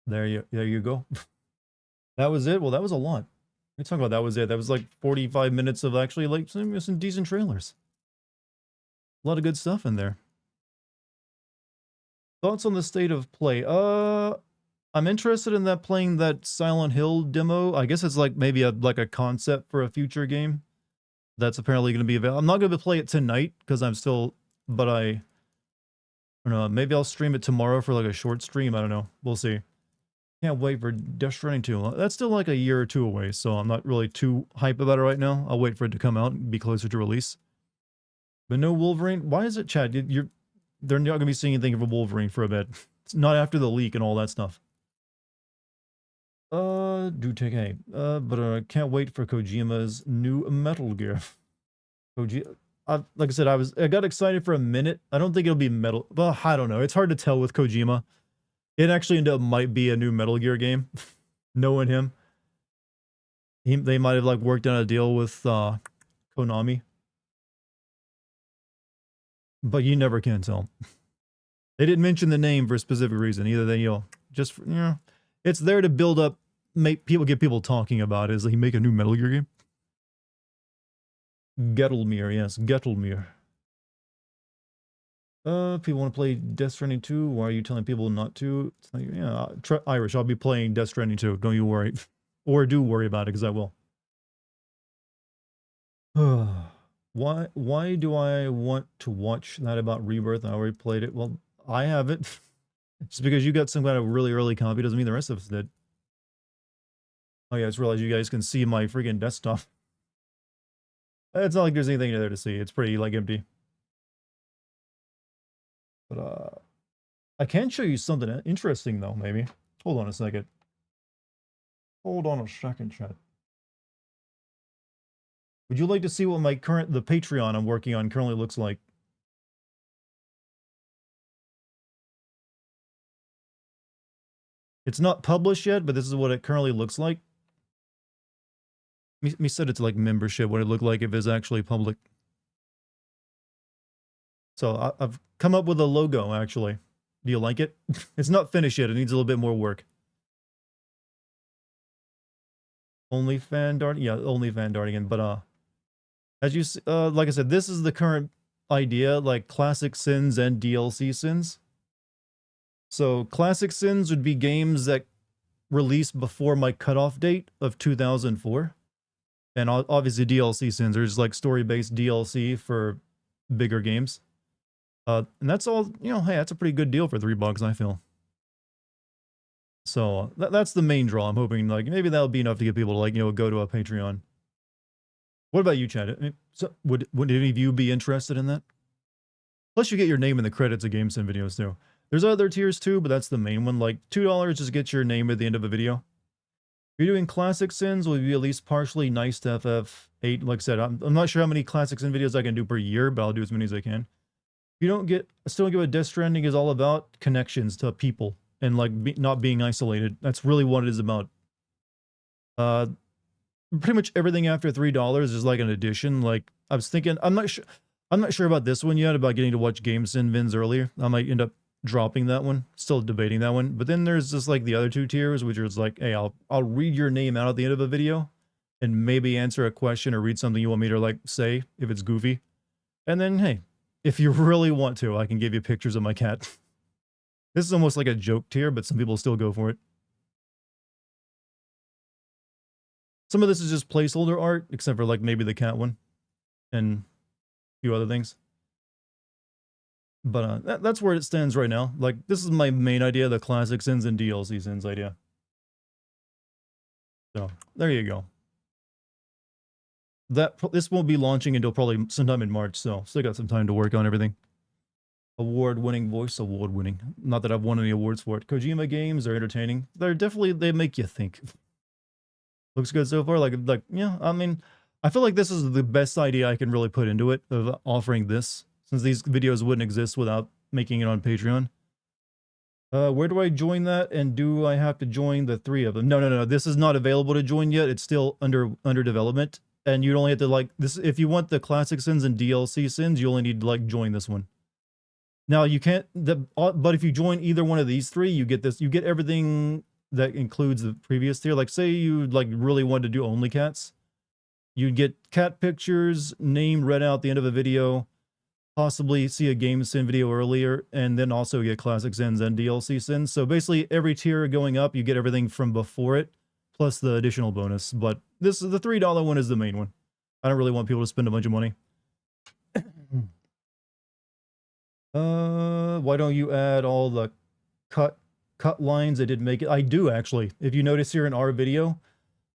[SPEAKER 1] There you go. That was it. Well, that was a lot. We're talking about that was it. That was like 45 minutes of actually like some decent trailers. A lot of good stuff in there. Thoughts on the state of play? I'm interested in that playing that Silent Hill demo. I guess it's like maybe a concept for a future game. That's apparently going to be available. I'm not going to play it tonight because I'm still, but I don't know. Maybe I'll stream it tomorrow for like a short stream. I don't know. We'll see. Can't wait for Death Stranding 2. That's still like a year or two away, so I'm not really too hype about it right now. I'll wait for it to come out and be closer to release. But no Wolverine. Why is it, Chad? They're not going to be seeing anything of a Wolverine for a bit. It's not after the leak and all that stuff. Do take a. But I can't wait for Kojima's new Metal Gear. Like I said, I got excited for a minute. I don't think it'll be Metal. Well, I don't know. It's hard to tell with Kojima. It actually ended up might be a new Metal Gear game. Knowing him. They might have like worked on a deal with Konami. But you never can tell. They didn't mention the name for a specific reason. Either they, just, it's there to build up, get people talking about it. Is he make a new Metal Gear game? Gettelmere, yes, Gettelmere. People want to play Death Stranding 2. Why are you telling people not to? It's like, yeah, Irish, I'll be playing Death Stranding 2. Don't you worry. Or do worry about it, because I will. Why do I want to watch that about Rebirth? I already played it. Well, I haven't. Just because you got some kind of really early copy doesn't mean the rest of us did. Oh yeah, I just realized you guys can see my freaking desktop. It's not like there's anything there to see. It's pretty, like, empty. But, I can show you something interesting, though, maybe. Hold on a second. Hold on a second, chat. Would you like to see what the Patreon I'm working on currently looks like? It's not published yet, but this is what it currently looks like. Me set it to, like, membership, what it looked like if it's actually public. So I've come up with a logo, actually. Do you like it? It's not finished yet. It needs a little bit more work. OnlyFan Dartigan? Yeah, OnlyFan Dartigan. But, as you see, like I said, this is the current idea, like classic sins and DLC sins. So classic sins would be games that released before my cutoff date of 2004. And obviously DLC sins are just like story-based DLC for bigger games. And that's all, you know, hey, that's a pretty good deal for $3, I feel. So that's the main draw. I'm hoping, like, maybe that'll be enough to get people to, like, you know, go to a Patreon. What about you, Chad? I mean, so would any of you be interested in that? Plus, you get your name in the credits of GameSim videos, too. There's other tiers, too, but that's the main one. Like, $2 just gets your name at the end of a video. If you're doing classic sins, will be at least partially nice to FF8. Like I said, I'm not sure how many classic sin videos I can do per year, but I'll do as many as I can. You don't get, still don't get what Death Stranding is all about, connections to people and, like, not being isolated. That's really what it is about. Pretty much everything after $3 is like an addition. Like, I was thinking, I'm not sure about this one yet, about getting to watch GameSim Vins earlier. I might end up dropping that one. Still debating that one. But then there's just like the other two tiers, which is like, hey, I'll read your name out at the end of a video and maybe answer a question or read something you want me to, like, say if it's goofy. And then, hey, if you really want to, I can give you pictures of my cat. This is almost like a joke tier, but some people still go for it. Some of this is just placeholder art, except for, like, maybe the cat one and a few other things. But that's where it stands right now. Like, this is my main idea, the classic sins and DLC sins idea. So, there you go. This won't be launching until probably sometime in March, so still got some time to work on everything. Award-winning voice, award-winning. Not that I've won any awards for it. Kojima games are entertaining. They make you think. Looks good so far. Like, yeah, I mean, I feel like this is the best idea I can really put into it, of offering this, since these videos wouldn't exist without making it on Patreon. Where do I join that, and do I have to join the 3 of them? No. This is not available to join yet. It's still under development, and you'd only have to, like, this. If you want the classic sins and DLC sins, you only need to, like, join this one. Now you can't. But if you join either one of these 3, you get this. You get everything that includes the previous tier. Like, say you, like, really wanted to do only cats, you'd get cat pictures, name read out at the end of a video, possibly see a game sin video earlier, and then also get classic sins and DLC sins. So basically every tier going up, you get everything from before it, plus the additional bonus. But this is the $3 one is the main one. I don't really want people to spend a bunch of money. Why don't you add all the cut lines? I did make it. I do, actually. If you notice here in our video,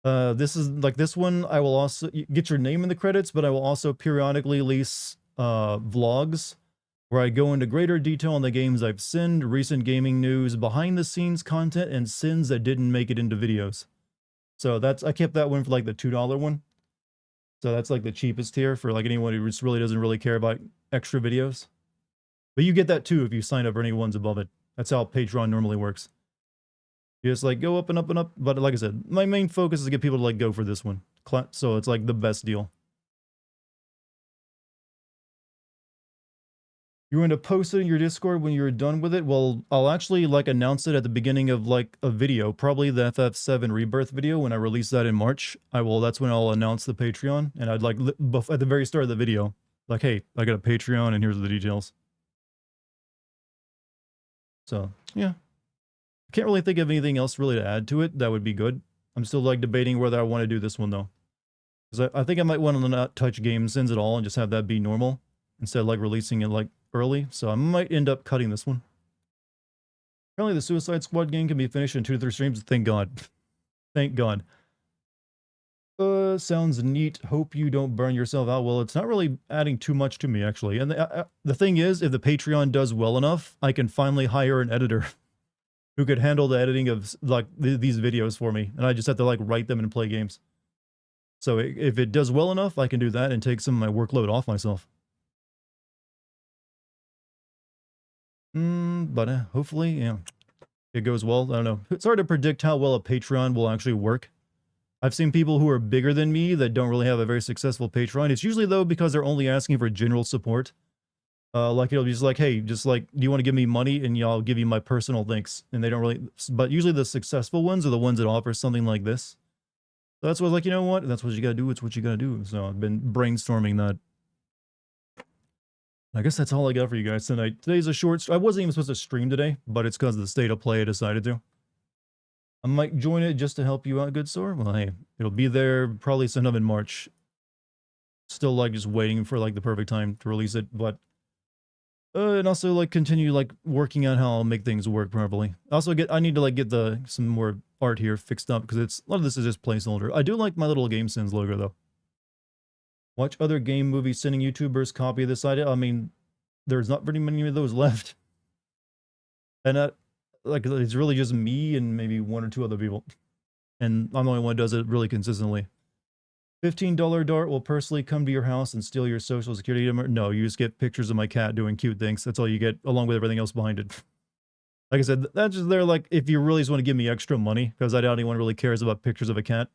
[SPEAKER 1] this is like this one. I will also get your name in the credits, but I will also periodically release vlogs where I go into greater detail on the games I've sinned, recent gaming news, behind the scenes content, and sins that didn't make it into videos. So I kept that one for, like, the $2 one. So that's, like, the cheapest tier for, like, anyone who just really doesn't really care about extra videos. But you get that too if you sign up for any ones above it. That's how Patreon normally works. You just, like, go up and up and up. But like I said, my main focus is to get people to, like, go for this one. So it's, like, the best deal. You're going to post it in your Discord when you're done with it? Well, I'll actually, like, announce it at the beginning of, like, a video. Probably the FF7 Rebirth video when I release that in March. That's when I'll announce the Patreon. And I'd, like, at the very start of the video, like, hey, I got a Patreon and here's the details. So yeah, I can't really think of anything else really to add to it that would be good. I'm still like debating whether I want to do this one though, because I think I might want to not touch game sins at all and just have that be normal instead of like releasing it like early. So I might end up cutting this one. Apparently the Suicide Squad game can be finished in 2 to 3 streams. Thank God. Thank God. Sounds neat. Hope you don't burn yourself out. Well, it's not really adding too much to me, actually. And the thing is, if the Patreon does well enough, I can finally hire an editor who could handle the editing of like these videos for me. And I just have to like write them and play games. So if it does well enough, I can do that and take some of my workload off myself. But hopefully, yeah, it goes well. I don't know. It's hard to predict how well a Patreon will actually work. I've seen people who are bigger than me that don't really have a very successful Patreon. It's usually, though, because they're only asking for general support. Like, it'll be just like, hey, just like, do you want to give me money? And I'll give you my personal thanks. And they don't really, but usually the successful ones are the ones that offer something like this. So that's what I was like, you know what? That's what you gotta do. It's what you gotta do. So I've been brainstorming that. I guess that's all I got for you guys tonight. Today's a short, I wasn't even supposed to stream today, but it's because of the state of play I decided to. I might join it just to help you out, good sir. Well, hey, it'll be there probably sometime in March. Still, like, just waiting for, like, the perfect time to release it, but... and also, like, continue, like, working on how I'll make things work properly. Also, I need to, like, get some more art here fixed up, because a lot of this is just placeholder. I do like my little Game Sins logo, though. Watch other game movie sending YouTubers copy this idea. I mean, there's not very many of those left. And like, it's really just me and maybe 1 or 2 other people. And I'm the only one who does it really consistently. $15 Dart will personally come to your house and steal your social security number. No, you just get pictures of my cat doing cute things. That's all you get, along with everything else behind it. Like I said, that's just there, like, if you really just want to give me extra money, because I doubt anyone really cares about pictures of a cat.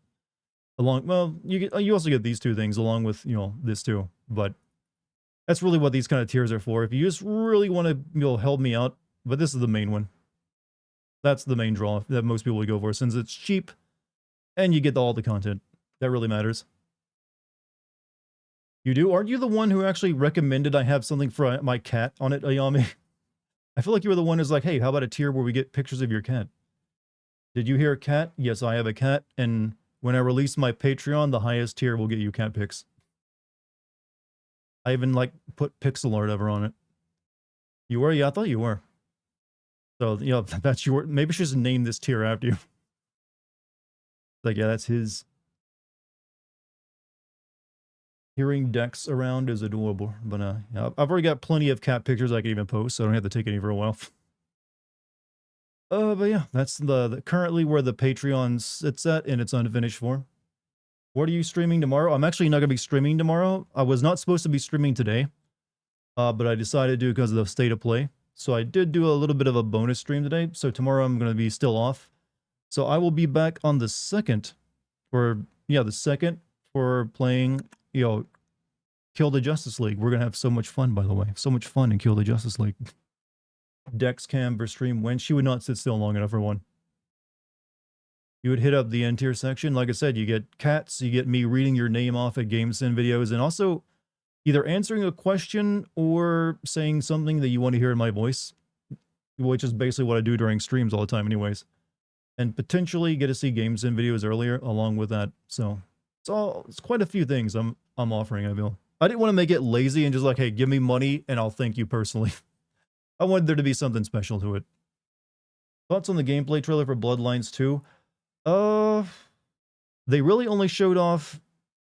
[SPEAKER 1] Well, you also get these 2 things along with, you know, this too. But that's really what these kind of tiers are for. If you just really want to, you know, help me out, but this is the main one. That's the main draw that most people would go for, since it's cheap and you get all the content. That really matters. You do? Aren't you the one who actually recommended I have something for my cat on it, Ayami? I feel like you were the one who's like, hey, how about a tier where we get pictures of your cat? Did you hear a cat? Yes, I have a cat, and when I release my Patreon, the highest tier will get you cat pics. I even, like, put pixel art ever on it. You were? Yeah, I thought you were. So, you know, that's your... Maybe I should just name this tier after you. Like, yeah, that's his. Hearing Dex around is adorable. But, yeah, I've already got plenty of cat pictures I can even post, so I don't have to take any for a while. But yeah, that's the currently where the Patreon sits at in its unfinished form. What are you streaming tomorrow? I'm actually not going to be streaming tomorrow. I was not supposed to be streaming today. But I decided to because of the state of play. So I did do a little bit of a bonus stream today. So tomorrow I'm going to be still off. So I will be back on the 2nd. The 2nd for playing, you know, Kill the Justice League. We're going to have so much fun, by the way. So much fun in Kill the Justice League. Dex cam per stream when she would not sit still long enough for one. You would hit up the end tier section. Like I said, you get cats, you get me reading your name off at GameSin videos, and also either answering a question or saying something that you want to hear in my voice, which is basically what I do during streams all the time anyways. And potentially get to see GameSin videos earlier along with that. So it's quite a few things I'm offering, I feel. I didn't want to make it lazy and just like, hey, give me money and I'll thank you personally. I wanted there to be something special to it. Thoughts on the gameplay trailer for Bloodlines 2? They really only showed off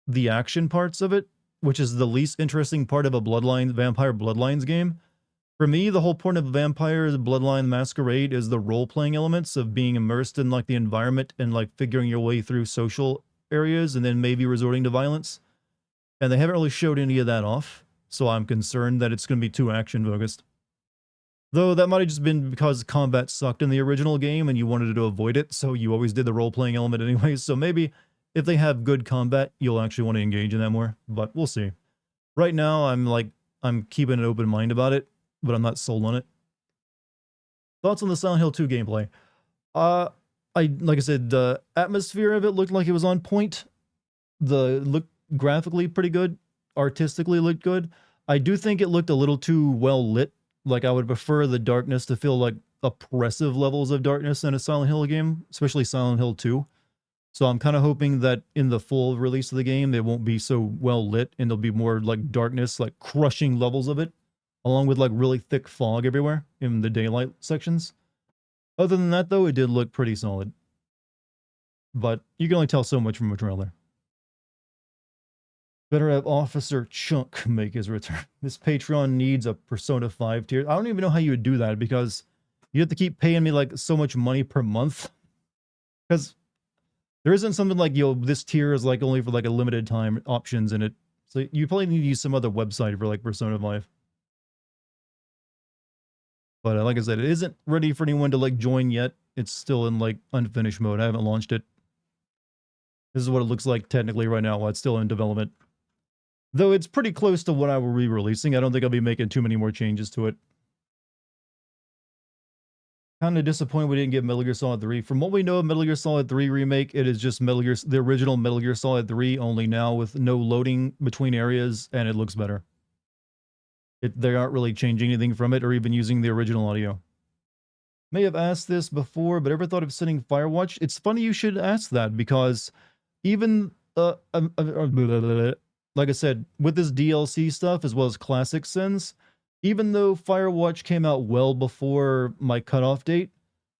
[SPEAKER 1] the action parts of it, which is the least interesting part of a Vampire Bloodlines game. For me, the whole point of Vampire Bloodline Masquerade is the role-playing elements of being immersed in like the environment and like figuring your way through social areas and then maybe resorting to violence. And they haven't really showed any of that off, so I'm concerned that it's going to be too action-focused. Though that might have just been because combat sucked in the original game and you wanted to avoid it, so you always did the role-playing element anyways. So maybe if they have good combat, you'll actually want to engage in that more, but we'll see. Right now, I'm keeping an open mind about it, but I'm not sold on it. Thoughts on the Silent Hill 2 gameplay? Like I said, the atmosphere of it looked like it was on point. Looked graphically pretty good. Artistically looked good. I do think it looked a little too well lit. Like, I would prefer the darkness to feel like oppressive levels of darkness in a Silent Hill game, especially Silent Hill 2. So I'm kind of hoping that in the full release of the game, it won't be so well lit and there'll be more like darkness, like crushing levels of it, along with like really thick fog everywhere in the daylight sections. Other than that, though, it did look pretty solid. But you can only tell so much from a trailer. Better have Officer Chunk make his return. This Patreon needs a Persona 5 tier. I don't even know how you would do that because you have to keep paying me like so much money per month. Because there isn't something like, yo, this tier is like only for like a limited time options in it. So you probably need to use some other website for like Persona 5. But like I said, it isn't ready for anyone to like join yet. It's still in like unfinished mode. I haven't launched it. This is what it looks like technically right now while it's still in development. Though it's pretty close to what I will be releasing. I don't think I'll be making too many more changes to it. Kind of disappointed we didn't get Metal Gear Solid 3. From what we know of Metal Gear Solid 3 Remake, it is just the original Metal Gear Solid 3, only now with no loading between areas, and it looks better. They aren't really changing anything from it or even using the original audio. May have asked this before, but ever thought of sending Firewatch? It's funny you should ask that because even like I said, with this DLC stuff as well as classic sins, even though Firewatch came out well before my cutoff date,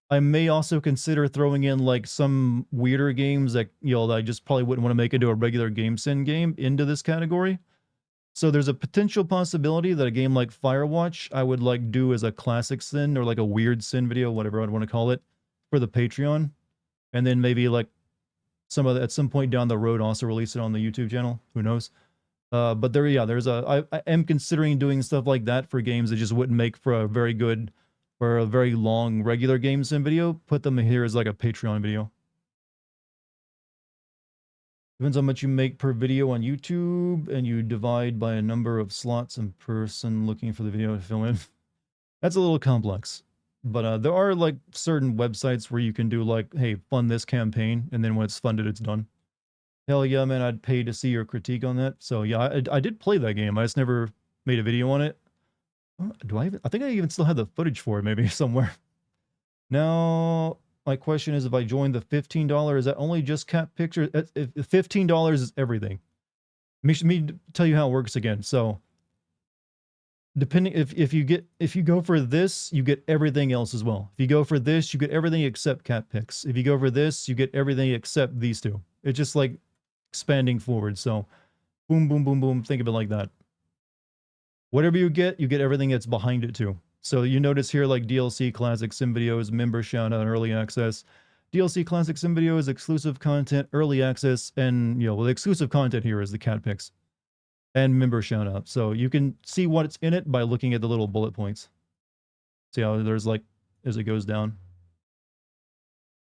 [SPEAKER 1] I may also consider throwing in like some weirder games that, you know, that I just probably wouldn't want to make into a regular game sin game into this category. So there's a potential possibility that a game like Firewatch I would like do as a classic sin or like a weird sin video, whatever I'd want to call it, for the Patreon. And then maybe like at some point down the road also release it on the YouTube channel. Who knows? But there, yeah, I am considering doing stuff like that for games that just wouldn't make for a very good or a very long regular game sim video. Put them here as like a Patreon video. Depends how much you make per video on YouTube, and you divide by a number of slots in person looking for the video to fill in. That's a little complex. But there are like certain websites where you can do like, hey, fund this campaign, and then when it's funded, it's done. Hell yeah, man, I'd pay to see your critique on that. So yeah, I did play that game. I just never made a video on it. I think I even still have the footage for it maybe somewhere. Now, my question is, if I join the $15, is that only just cat pictures? If $15 is everything. Let me tell you how it works again. So depending if you go for this, you get everything else as well. If you go for this, you get everything except cat pics. If you go for this, you get everything except these two. It's just like expanding forward. So boom, boom, boom, boom. Think of it like that. Whatever you get everything that's behind it too. So you notice here like DLC, classic sim videos, member shout out, early access. DLC, classic sim videos, exclusive content, early access, and you know, the exclusive content here is the cat pics and member shout out. So you can see what's in it by looking at the little bullet points. See how there's like, as it goes down.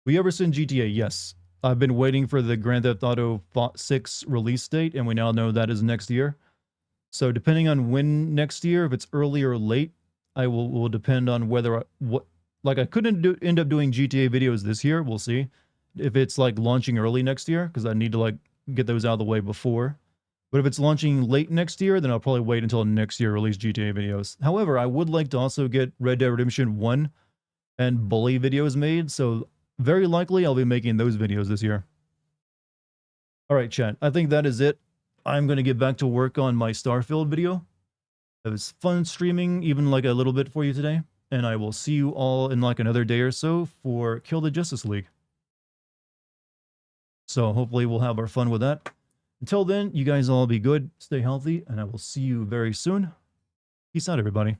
[SPEAKER 1] We ever seen GTA? Yes. I've been waiting for the Grand Theft Auto 6 release date, and we now know that is next year. So depending on when next year, if it's early or late, I will depend on whether I couldn't end up doing GTA videos this year. We'll see if it's like launching early next year, because I need to like get those out of the way before. But if it's launching late next year, then I'll probably wait until next year to release GTA videos. However, I would like to also get Red Dead Redemption 1 and Bully videos made, so very likely I'll be making those videos this year. All right, chat. I think that is it. I'm going to get back to work on my Starfield video. It was fun streaming, even like a little bit for you today. And I will see you all in like another day or so for Kill the Justice League. So hopefully we'll have our fun with that. Until then, you guys all be good, stay healthy, and I will see you very soon. Peace out, everybody.